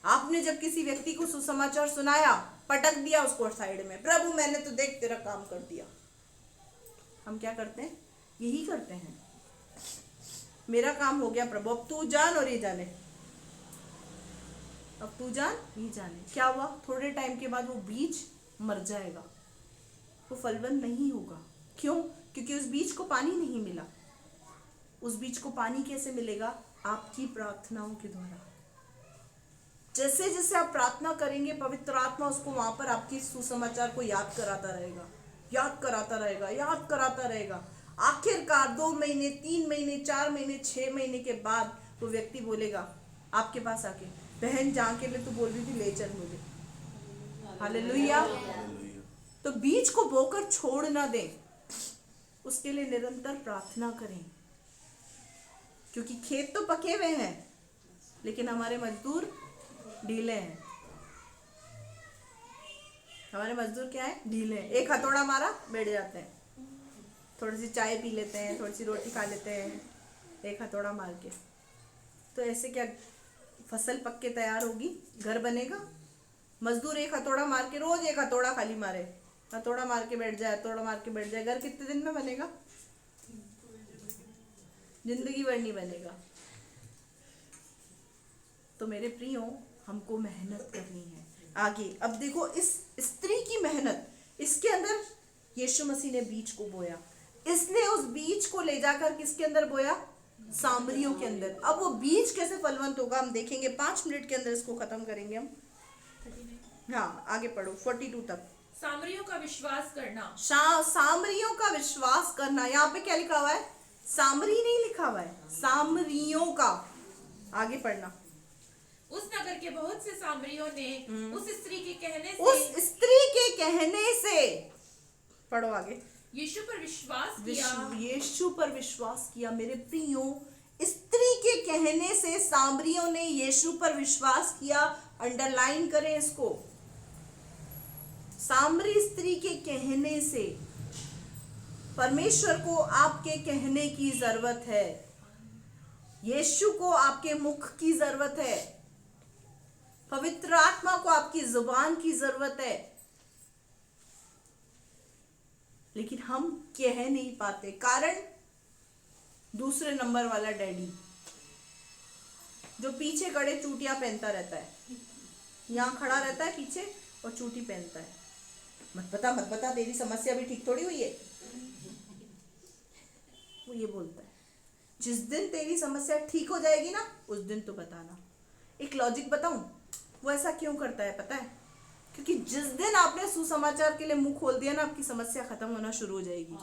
आपने जब किसी व्यक्ति को सुसमाचार सुनाया, पटक दिया उसको साइड में, प्रभु मैंने तो देख तेरा काम कर दिया। हम क्या करते हैं? यही करते हैं, मेरा काम हो गया प्रभु, अब तू जान और ये जाने, अब तू जान ये जाने। क्या हुआ? थोड़े टाइम के बाद वो बीज मर जाएगा, वो फलवंत नहीं होगा। क्यों? क्योंकि उस बीज को पानी नहीं मिला। उस बीज को पानी कैसे मिलेगा? आपकी प्रार्थनाओं के द्वारा। जैसे जैसे आप प्रार्थना करेंगे, पवित्र आत्मा उसको वहां पर आपकी सुसमाचार को याद कराता रहेगा, याद कराता रहेगा, याद कराता रहेगा। आखिरकार 2 महीने, 3 महीने, 4 महीने, 6 महीने के बाद वो व्यक्ति बोलेगा आपके पास आके, बहन जहाँ के लिए तू बोल रही थी ले चल मुझे। हालेलुया। तो बीज को बोकर छोड़ ना दें, उसके लिए निरंतर प्रार्थना करें, क्योंकि खेत तो पके हुए हैं लेकिन हमारे मजदूर ढीले हैं। हमारे मजदूर क्या है? ढीले हैं। एक हथौड़ा मारा बैठ जाते हैं, थोड़ी सी चाय पी लेते हैं, थोड़ी सी रोटी खा लेते हैं, एक हथौड़ा मार के। तो ऐसे क्या फसल पक के तैयार होगी? घर बनेगा? मजदूर एक हथौड़ा मार के, रोज एक हथौड़ा खाली मारे, हथौड़ा मार के बैठ जाए, हथौड़ा मार के बैठ जाए, घर कितने दिन में बनेगा? जिंदगी भर नहीं बनेगा। तो मेरे प्रियो, हमको मेहनत करनी है आगे। अब देखो इस स्त्री की मेहनत, इसके अंदर यीशु मसीह ने बीज को बोया। इसने उस बीज को ले जाकर किसके अंदर बोया? सामरियों के अंदर। अब वो बीज कैसे फलवंत होगा हम देखेंगे। 5 मिनट के अंदर इसको खत्म करेंगे हम। हाँ, आगे पढ़ो 42 तक। सामरियों का विश्वास करना। सामरियों का विश्वास करना। यहाँ पे क्या लिखा हुआ है? सामरी नहीं लिखा हुआ है, सामरियों का। आगे पढ़ना। उस नगर के बहुत से सामरियों ने उस स्त्री के कहने से पढ़ो आगे। यीशु पर विश्वास किया। यीशु पर विश्वास किया। मेरे प्रियो, स्त्री के कहने से सामरियों ने यीशु पर विश्वास किया। अंडरलाइन करें इसको। सामरी स्त्री के कहने से। परमेश्वर को आपके कहने की जरूरत है, यीशु को आपके मुख की जरूरत है, पवित्र आत्मा को आपकी जुबान की जरूरत है। लेकिन हम कह नहीं पाते, कारण दूसरे नंबर वाला डैडी जो पीछे खड़े चूटियां पहनता रहता है, यहां खड़ा रहता है पीछे और चूटी पहनता है। मत बता तेरी समस्या भी ठीक थोड़ी हुई है। वो ये बोलता है जिस दिन तेरी समस्या ठीक हो जाएगी ना, उस दिन तो बताना। एक लॉजिक बताऊं, वो ऐसा क्यों करता है पता है? क्योंकि जिस दिन आपने सुसमाचार के लिए मुंह खोल दिया ना, आपकी समस्या खत्म होना शुरू हो जाएगी।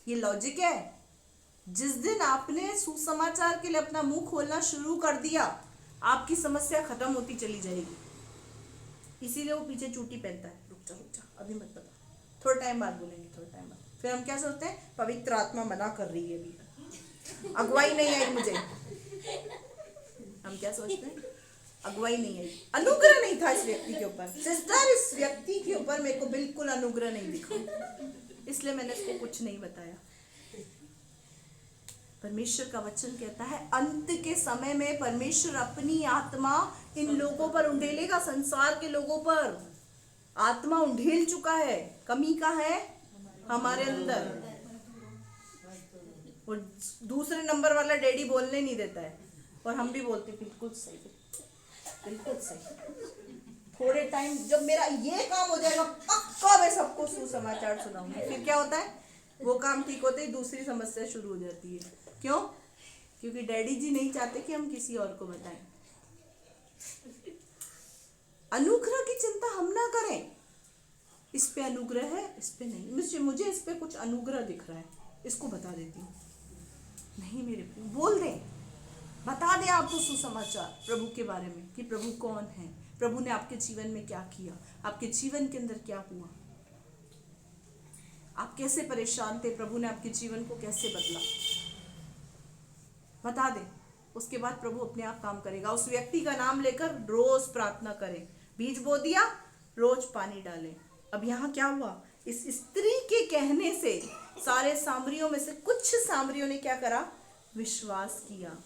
ये लॉजिक है। जिस दिन आपने सुसमाचार के लिए अपना मुंह खोलना शुरू कर दिया, आपकी समस्या खत्म होती चली जाएगी। इसीलिए वो पीछे चूटी पहनता है। रुक जा अभी मत बता, थोड़ा टाइम बाद बोलेंगे, थोड़ा टाइम बाद। फिर हम क्या सोचते हैं? पवित्र आत्मा मना कर रही है, अभी अगुवाई नहीं आई मुझे। हम क्या सोचते हैं? अगुवाई नहीं आई, अनुग्रह नहीं था इस व्यक्ति के ऊपर। सिस्टर, इस व्यक्ति के ऊपर मेरे को बिल्कुल अनुग्रह नहीं दिखा, इसलिए मैंने इसको कुछ नहीं बताया। परमेश्वर का वचन कहता है अंत के समय में परमेश्वर अपनी आत्मा इन लोगों पर उंडेलेगा। संसार के लोगों पर आत्मा उंडेल चुका है। कमी का है हमारे अंदर। और दूसरे नंबर वाला डैडी बोलने नहीं देता है, और हम भी बोलते बिल्कुल सही, बिल्कुल सही। थोड़े टाइम जब मेरा ये काम हो जाएगा, पक्का मैं सबको सुसमाचार सुनाऊंगी। फिर क्या होता है? वो काम ठीक होते ही दूसरी समस्या शुरू हो जाती है। क्यों? क्योंकि डैडी जी नहीं चाहते कि हम किसी और को बताएं। अनुग्रह की चिंता हम ना करें। इस पे अनुग्रह है, इस पे नहीं। मुझे इस पे कुछ अनुग्रह दिख रहा है, इसको बता देती हूँ। नहीं मेरे प्रिय, बोल दें, बता दें आपको सुसमाचार प्रभु के बारे में कि प्रभु कौन है, प्रभु ने आपके जीवन में क्या किया, आपके जीवन के अंदर क्या हुआ, आप कैसे परेशान थे, प्रभु ने आपके जीवन को कैसे बदला। बता दें। उसके बाद प्रभु अपने आप काम करेगा। उस व्यक्ति का नाम लेकर रोज प्रार्थना करें, बीज बो दिया, रोज पानी डालें। अब यहाँ क्या हुआ, इस स्त्री के कहने से सारे सामरियों में से कुछ सामरियों ने क्या करा, विश्वास किया।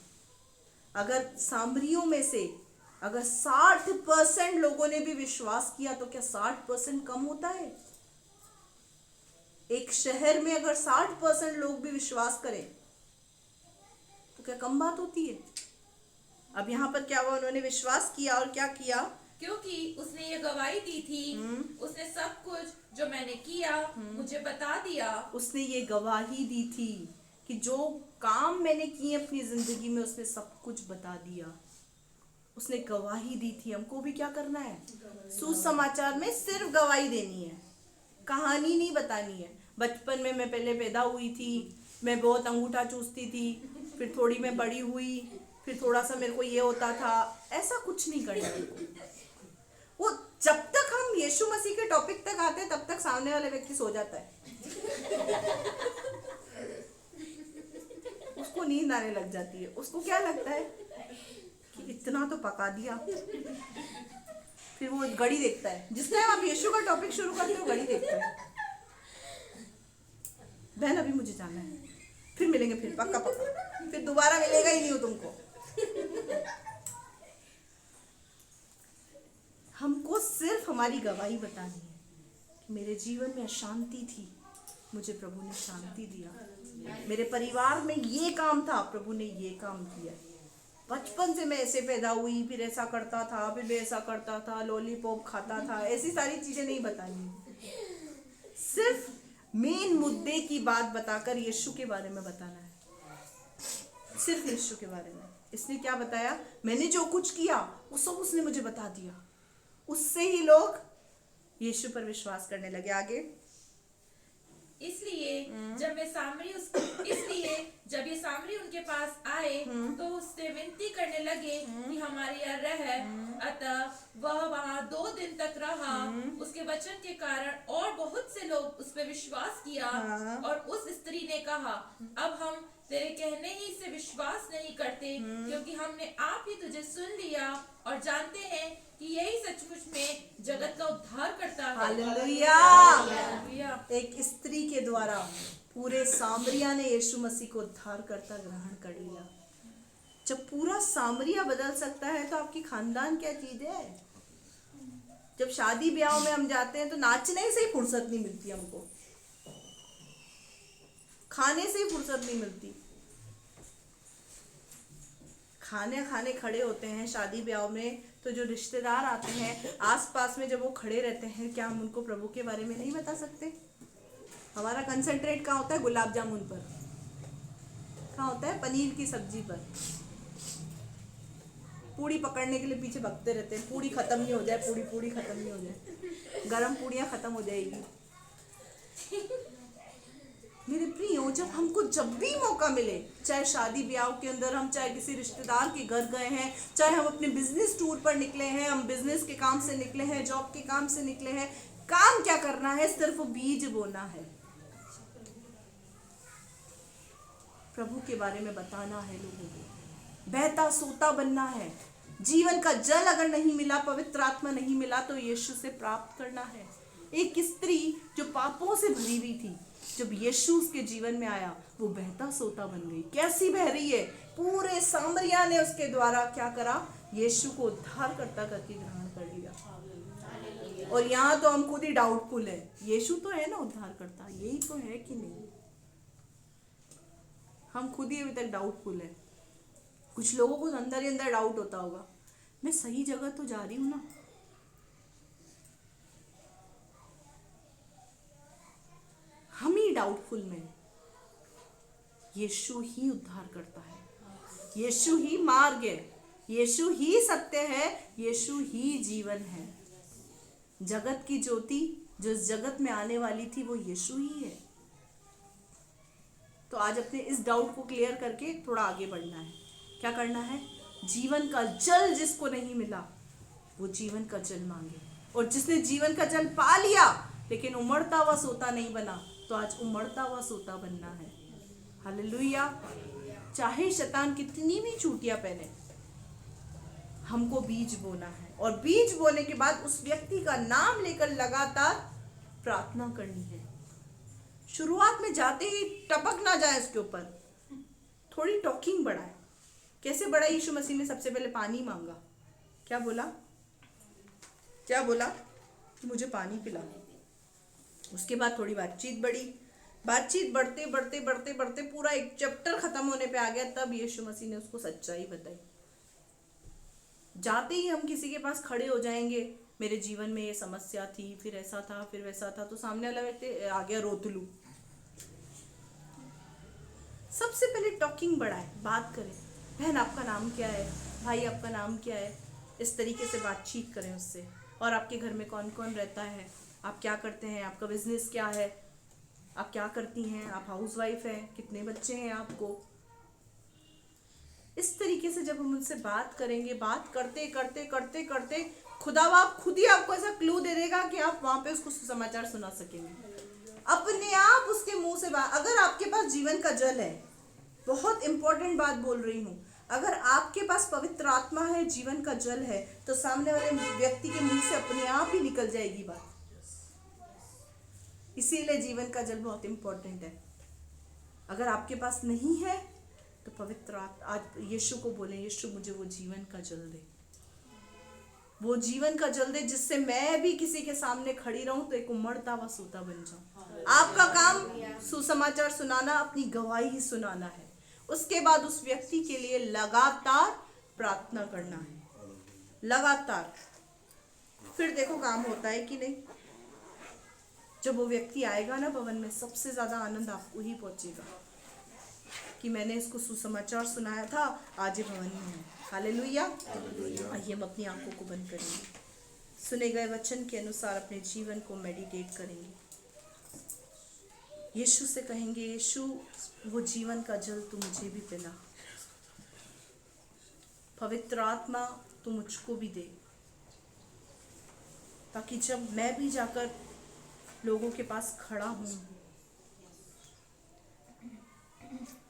अगर सामरियों में से अगर 60% लोगों ने भी विश्वास किया तो क्या 60% कम होता है? एक शहर में अगर 60% लोग भी विश्वास करें तो क्या कम बात होती है? अब यहाँ पर क्या हुआ, उन्होंने विश्वास किया और क्या किया, क्योंकि उसने ये गवाही दी थी, उसने सब कुछ जो मैंने किया मुझे बता दिया। उसने ये गवाही दी थी कि जो काम मैंने किए अपनी जिंदगी में उसने सब कुछ बता दिया। उसने गवाही दी थी। हमको भी क्या करना है, सुसमाचार में सिर्फ गवाही देनी है, कहानी नहीं बतानी है। बचपन में मैं पहले पैदा हुई थी, मैं बहुत अंगूठा चूसती थी, फिर थोड़ी मैं बड़ी हुई, फिर थोड़ा सा मेरे को ये होता था, ऐसा कुछ नहीं करना है। वो जब तक हम यीशु मसीह के टॉपिक तक आते हैं तब तक सामने वाले व्यक्ति सो जाता है, उसको नींद आने लग जाती है। उसको क्या लगता है कि इतना तो पका दिया, फिर वो घड़ी देखता है। जिस टाइम आप यीशु का टॉपिक शुरू करते हो घड़ी देखता है, बहन अभी मुझे जाना है, फिर मिलेंगे, फिर पक्का पक्का, फिर दोबारा मिलेगा ही नहीं हो तुमको। हमको सिर्फ हमारी गवाही बतानी है कि मेरे जीवन में अशांति थी, मुझे प्रभु ने शांति दिया। मेरे परिवार में ये काम था, प्रभु ने ये काम किया। बचपन से मैं ऐसे पैदा हुई, फिर ऐसा करता था, फिर मैं ऐसा करता था, लॉलीपॉप खाता था, ऐसी सारी चीजें नहीं बतानी। सिर्फ मेन मुद्दे की बात बताकर यीशु के बारे में बताना है, सिर्फ यीशु के बारे में। इसने क्या बताया, मैंने जो कुछ किया वो सब उसने मुझे बता दिया। उससे ही लोग यीशु पर विश्वास करने लगे। आगे, इसलिए जब ये सामरी उनके पास आए तो उससे विनती करने लगे कि हमारे यहाँ रह। अतः वह वहाँ 2 दिन तक रहा। उसके वचन के कारण और बहुत से लोग उस पर विश्वास किया। और उस स्त्री ने कहा, अब हम तेरे कहने ही से विश्वास नहीं करते, क्योंकि हमने आप ही तुझे सुन लिया और जानते हैं कि यही सचमुच में जगत का उद्धार करता है। हालेलुया। एक स्त्री के द्वारा पूरे सामरिया ने यीशु मसीह को उद्धार करता ग्रहण कर लिया। जब पूरा सामरिया बदल सकता है तो आपकी खानदान क्या चीज है। जब शादी ब्याह में हम जाते हैं तो नाचने से ही फुर्सत नहीं मिलती हमको, खाने से ही फुर्सत नहीं मिलती। खाने खड़े होते हैं शादी ब्याह में तो जो रिश्तेदार आते हैं आसपास में, जब वो खड़े रहते हैं, क्या हम उनको प्रभु के बारे में नहीं बता सकते? हमारा कंसंट्रेट कहाँ होता है? गुलाब जामुन पर, कहाँ होता है? पनीर की सब्जी पर। पूड़ी पकड़ने के लिए पीछे भगते रहते हैं, पूड़ी खत्म नहीं हो जाए, पूड़ी खत्म नहीं हो जाए, गरम पूड़ियाँ खत्म हो जाएगी। मेरे प्रियो, जब भी मौका मिले, चाहे शादी ब्याह के अंदर हम, चाहे किसी रिश्तेदार के घर गए हैं, चाहे हम अपने बिजनेस टूर पर निकले हैं, हम बिजनेस के काम से निकले हैं, जॉब के काम से निकले हैं, काम क्या करना है? सिर्फ बीज बोना है, प्रभु के बारे में बताना है लोगों को, बहता सोता बनना है। जीवन का जल अगर नहीं मिला, पवित्र आत्मा नहीं मिला, तो यीशु से प्राप्त करना है। एक स्त्री जो पापों से भरी हुई थी, जब यीशु उसके जीवन में आया, वो बहता सोता बन गई। कैसी बह रही है? पूरे सामरिया ने उसके द्वारा क्या करा? यीशु को उद्धार करता करके ग्रहण कर लिया। और यहाँ तो हम खुद ही डाउटफुल है, यीशु तो है ना उद्धार करता, यही तो है कि नहीं? हम खुद ही अभी तक डाउटफुल है। कुछ लोगों को अंदर ही अंदर डाउट होता होगा, मैं सही जगह तो जा रही हूँ ना? हम ही डाउटफुल में। यीशु ही उद्धार करता है, यीशु ही मार्ग है, यीशु ही सत्य है, यीशु ही जीवन है। जगत की ज्योति जो इस जगत में आने वाली थी वो यीशु ही है। तो आज अपने इस डाउट को क्लियर करके थोड़ा आगे बढ़ना है। क्या करना है? जीवन का जल जिसको नहीं मिला वो जीवन का जल मांगे, और जिसने जीवन का जल पा लिया लेकिन उमड़ता हुआ सोता नहीं बना, तो आज उमड़ता हुआ सोता बनना है। हालेलुया। चाहे शैतान कितनी भी चूटियां पहने, हमको बीज बोना है, और बीज बोने के बाद उस व्यक्ति का नाम लेकर लगातार प्रार्थना करनी है। शुरुआत में जाते ही टपक ना जाए उसके ऊपर, थोड़ी टॉकिंग बढ़ाए। कैसे बढ़ाई? यीशु मसीह ने सबसे पहले पानी मांगा। क्या बोला? क्या बोला? कि मुझे पानी पिला। उसके बाद थोड़ी बातचीत बढ़ी, बातचीत बढ़ते बढ़ते बढ़ते बढ़ते पूरा एक चैप्टर खत्म होने पे आ गया, तब यीशु मसीह ने उसको सच्चाई बताई। जाते ही हम किसी के पास खड़े हो जाएंगे, मेरे जीवन में ये समस्या थी, फिर ऐसा था, फिर वैसा था, तो सामने वाला व्यक्ति आ गया रोतलू। सबसे पहले टॉकिंग बढ़ाए, बात करें। बहन आपका नाम क्या है? भाई आपका नाम क्या है? इस तरीके से बातचीत करें उससे। और आपके घर में कौन कौन रहता है? आप क्या करते हैं? आपका बिजनेस क्या है? आप क्या करती हैं? आप हाउसवाइफ हैं? कितने बच्चे हैं आपको? इस तरीके से जब हम उनसे बात करेंगे, बात करते करते करते करते खुदा बाप खुद ही आपको ऐसा क्लू दे देगा कि आप वहां पे उसको सुसमाचार सुना सकेंगे। अपने आप उसके मुंह से बात। अगर आपके पास जीवन का जल है, बहुत इंपॉर्टेंट बात बोल रही हूँ, अगर आपके पास पवित्र आत्मा है, जीवन का जल है, तो सामने वाले व्यक्ति के मुंह से अपने आप ही निकल जाएगी बात। इसीलिए जीवन का जल बहुत इंपॉर्टेंट है। अगर आपके पास नहीं है तो पवित्र आज यीशु को बोले, यीशु मुझे वो जीवन का जल दे, वो जीवन का जल दे, जिससे मैं भी किसी के सामने खड़ी रहूं तो एक उमड़ता हुआ सोता बन जाऊं। आपका काम सुसमाचार सुनाना, अपनी गवाही सुनाना है। उसके बाद उस व्यक्ति के लिए लगातार प्रार्थना करना है, लगातार। फिर देखो काम होता है कि नहीं। जब वो व्यक्ति आएगा ना भवन में, सबसे ज्यादा आनंद आपको ही पहुंचेगा कि मैंने इसको सुसमाचार सुनाया था, आज ये भवन में है। हालेलुया। आइए हम अपनी आंखों को बंद करेंगे, सुने गए वचन के अनुसार अपने जीवन को मेडिटेट करेंगे। यीशु से कहेंगे, यीशु वो जीवन का जल तू मुझे भी पिला, पवित्र आत्मा तू मुझको भी दे, ताकि जब मैं भी जाकर लोगों के पास खड़ा हूं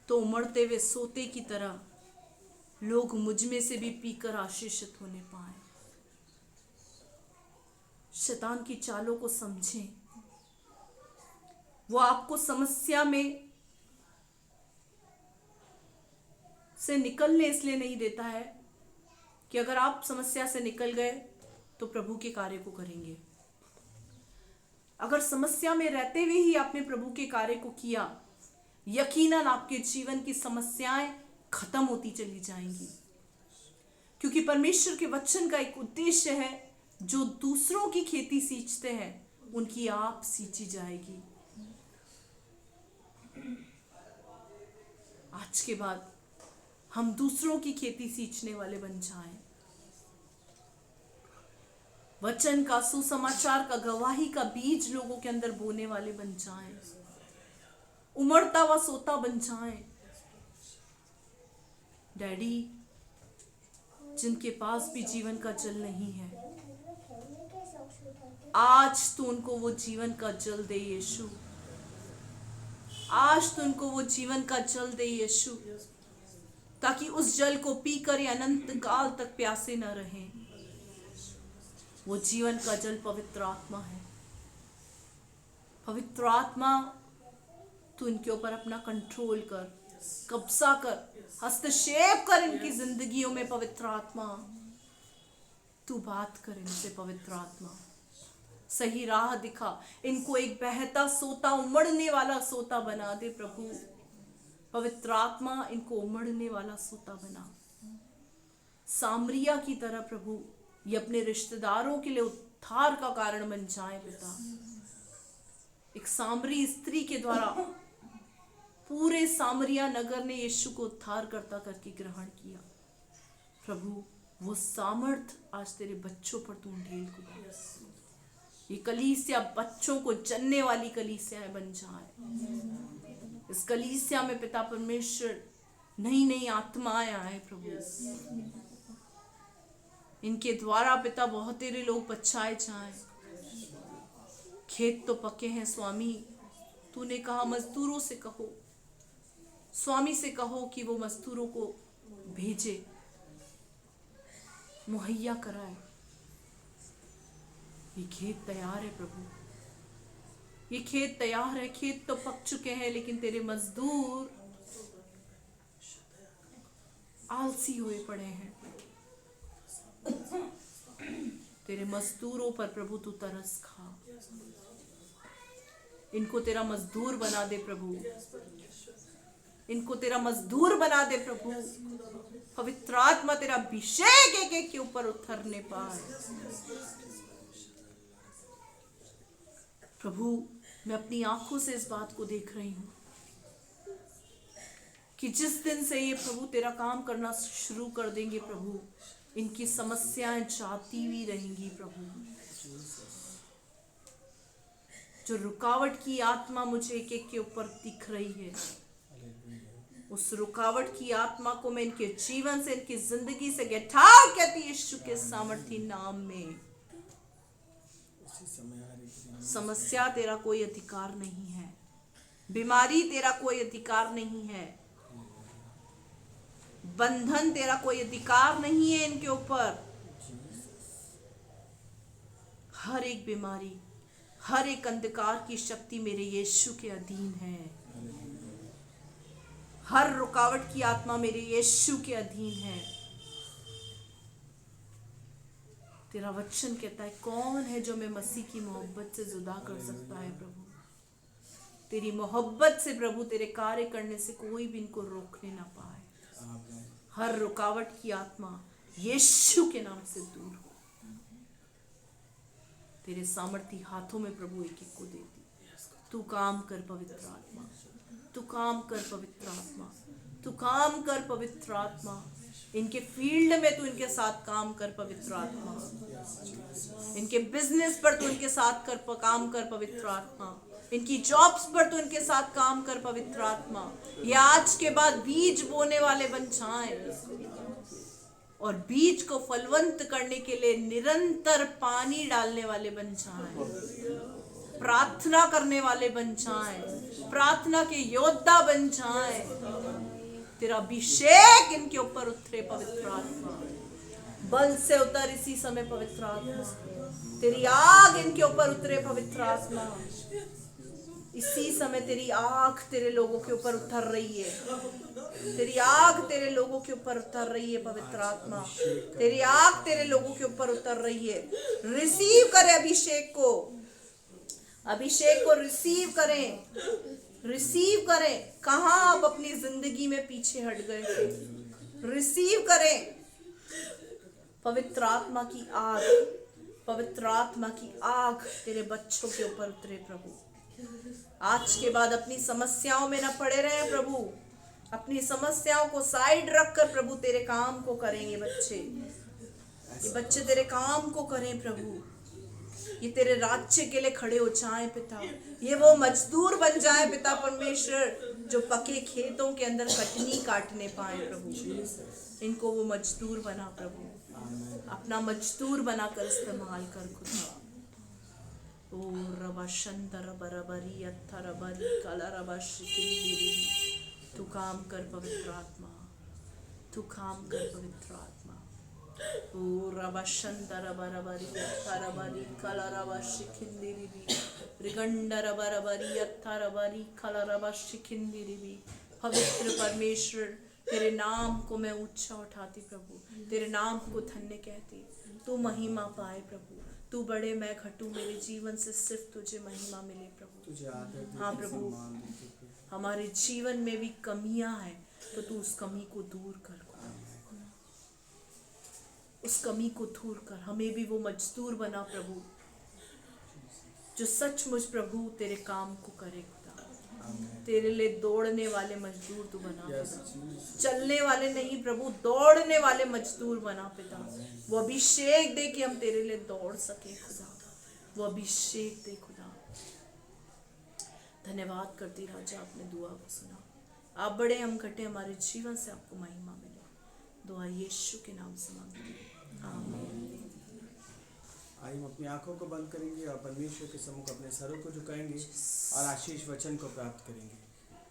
तो उमड़ते हुए सोते की तरह लोग मुझ में से भी पीकर आशीषित होने पाए। शैतान की चालों को समझें। वो आपको समस्या में से निकलने इसलिए नहीं देता है कि अगर आप समस्या से निकल गए तो प्रभु के कार्य को करेंगे। अगर समस्या में रहते हुए ही आपने प्रभु के कार्य को किया, यकीनन आपके जीवन की समस्याएं खत्म होती चली जाएंगी, क्योंकि परमेश्वर के वचन का एक उद्देश्य है, जो दूसरों की खेती सींचते हैं उनकी आप सींची जाएगी। आज के बाद हम दूसरों की खेती सींचने वाले बन जाएं, वचन का, सुसमाचार का, गवाही का बीज लोगों के अंदर बोने वाले बन जाएं, उमड़ता हुआ सोता बन जाएं। डैडी, जिनके पास भी जीवन का जल नहीं है, आज तू उनको वो जीवन का जल दे यीशु। आज तू उनको वो जीवन का जल दे यीशु, ताकि उस जल को पीकर ये अनंत काल तक प्यासे न रहें। वो जीवन का जल पवित्र आत्मा है। पवित्र आत्मा, तू इनके ऊपर अपना कंट्रोल कर, कब्जा कर, हस्तक्षेप कर इनकी जिंदगियों में। पवित्र आत्मा, तू बात कर इनसे। पवित्र आत्मा, सही राह दिखा इनको, एक बहता सोता, उमड़ने वाला सोता बना दे प्रभु। पवित्र आत्मा, इनको उमड़ने वाला सोता बना, सामरिया की तरह प्रभु। ये अपने रिश्तेदारों के लिए उद्धार का कारण बन जाए पिता। एक सामरी स्त्री के द्वारा पूरे सामरिया नगर ने यीशु को उद्धार करता करके ग्रहण किया। प्रभु, वो सामर्थ आज तेरे बच्चों पर तू ढेल को। ये कलीसिया बच्चों को जनने वाली कलीसिया बन जाए। इस कलीसिया में पिता परमेश्वर नई नई आत्माएं आए प्रभु। इनके द्वारा पिता बहुत तेरे लोग बचाए जाएं। खेत तो पके हैं स्वामी, तूने कहा मजदूरों से कहो, स्वामी से कहो कि वो मजदूरों को भेजे, मुहैया कराए। ये खेत तैयार है प्रभु, ये खेत तैयार है। खेत तो पक चुके हैं लेकिन तेरे मजदूर आलसी हुए पड़े हैं। तेरे मजदूरों पर प्रभु तू तरस खा, इनको तेरा मजदूर बना दे प्रभु, इनको तेरा मजदूर बना दे प्रभु। पवित्र आत्मा तेरा अभिषेक एक एक के ऊपर उतरने पाए प्रभु। मैं अपनी आंखों से इस बात को देख रही हूं कि जिस दिन से ये प्रभु तेरा काम करना शुरू कर देंगे प्रभु, इनकी समस्याएं जाती हुई रहेंगी प्रभु। जो रुकावट की आत्मा मुझे एक एक के ऊपर दिख रही है, उस रुकावट की आत्मा को मैं इनके जीवन से, इनकी जिंदगी से गेट आउट कहती यीशु के सामर्थी नाम में। समस्या तेरा कोई अधिकार नहीं है, बीमारी तेरा कोई अधिकार नहीं है, बंधन तेरा कोई अधिकार नहीं है इनके ऊपर। हर एक बीमारी, हर एक अंधकार की शक्ति मेरे यीशु के अधीन है। हर रुकावट की आत्मा मेरे यीशु के अधीन है। तेरा वचन कहता है, कौन है जो मैं मसीह की मोहब्बत से जुदा कर सकता है प्रभु। तेरी मोहब्बत से प्रभु, तेरे कार्य करने से कोई भी इनको रोकने ना पाए। हर रुकावट की आत्मा यीशु के नाम से दूर हो। तेरे सामर्थी हाथों में प्रभु एक एक को दे दी। तू काम कर पवित्र आत्मा, तू काम कर पवित्र आत्मा, तू काम कर पवित्र आत्मा। इनके फील्ड में तू इनके साथ काम कर पवित्र आत्मा। इनके बिजनेस पर तू इनके साथ काम कर पवित्र आत्मा। इनकी जॉब्स पर तू इनके साथ काम कर पवित्र आत्मा। ये आज के बाद बीज बोने वाले बन जाएं और बीज को फलवंत करने के लिए निरंतर पानी डालने वाले बन जाएं, प्रार्थना करने वाले बन जाएं, प्रार्थना के योद्धा बन जाएं। तेरा अभिषेक इनके ऊपर उतरे पवित्र आत्मा। बल से उतर इसी समय पवित्र आत्मा। तेरी आग इनके ऊपर उतरे पवित्र आत्मा। इसी समय तेरी आग तेरे लोगों के ऊपर उतर रही है। तेरी आग तेरे लोगों के ऊपर उतर रही है पवित्र आत्मा। तेरी आग तेरे लोगों के ऊपर उतर रही है। रिसीव करें अभिषेक को, अभिषेक को रिसीव करें, रिसीव करें। कहां आप अपनी जिंदगी में पीछे हट गए थे, रिसीव करें पवित्र आत्मा की आग। पवित्र आत्मा की आग तेरे बच्चों के ऊपर उतरे प्रभु। आज के बाद अपनी समस्याओं में न पड़े रहे प्रभु। अपनी समस्याओं को साइड रखकर प्रभु तेरे काम को करेंगे बच्चे। ये बच्चे तेरे काम को करें प्रभु। ये तेरे राज्य के लिए खड़े हो जाएं पिता। ये वो मजदूर बन जाए पिता परमेश्वर, जो पके खेतों के अंदर कटनी काटने पाए प्रभु। इनको वो मजदूर बना प्रभु, अपना मजदूर बनाकर इस्तेमाल कर खुदा। ओ रबा शंतर बरबरी अत्थर बरी कला रबा शिकिंदी। तू काम कर पवित्र आत्मा, तू काम कर पवित्र आत्मा। ओ रबा शंतर बरबरी अत्थर बरी कला रबा शिकिंदी। रिगंडर बरबरी अत्थर बरी कला रबा शिकिंदी। पवित्र परमेश्वर, तेरे नाम को मैं ऊंचा उठाती प्रभु, तेरे नाम को धन्य कहती। तू महिमा पाए प्रभु। तू बड़े, मैं घटूं। मेरे जीवन से सिर्फ तुझे महिमा मिले प्रभु। हाँ प्रभु, हमारे जीवन में भी कमियां हैं तो तू उस कमी को दूर कर, उस कमी को दूर कर। हमें भी वो मजदूर बना प्रभु, जो सचमुच प्रभु तेरे काम को करे खुदा। तेरे लिए दौड़ने वाले मजदूर तू बना पिता। चलने वाले नहीं प्रभु, दौड़ने वाले मजदूर बना पिता। वो अभिषेक दे कि हम तेरे लिए दौड़ सके खुदा। वो अभिषेक दे खुदा। धन्यवाद करती राजा, आपने दुआ को सुना। आप बड़े, हम घटे, हमारे जीवन से आपको महिमा मिले। दुआ यीशु के नाम से मांगते हैं, आमीन। आइए हम अपनी आंखों को बंद करेंगे और परमेश्वर के सम्मुख अपने सरों को झुकाएंगे और आशीष वचन को प्राप्त करेंगे।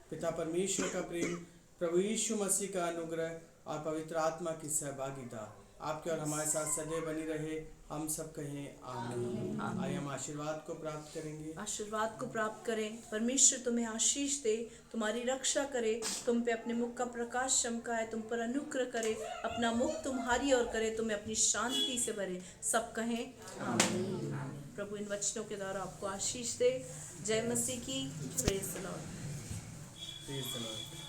पिता परमेश्वर का प्रेम, प्रभु यीशु मसीह का अनुग्रह और पवित्र आत्मा की सहभागिता आपके और हमारे साथ सदैव बनी रहे। हम सब कहें आमीन। आइए हम आशीर्वाद को प्राप्त करेंगे। आशीर्वाद को प्राप्त करें। परमेश्वर तुम्हें आशीष दे, तुम्हारी रक्षा करे, तुम पे अपने मुख का प्रकाश चमकाए, तुम पर अनुग्रह करे, अपना मुख तुम्हारी ओर करे, तुम्हें अपनी शांति से भरे। सब कहें आमीन। प्रभु इन वचनों के द्वारा आपको आशीष दे। जय मसीह की। Praise the Lord. Praise the Lord.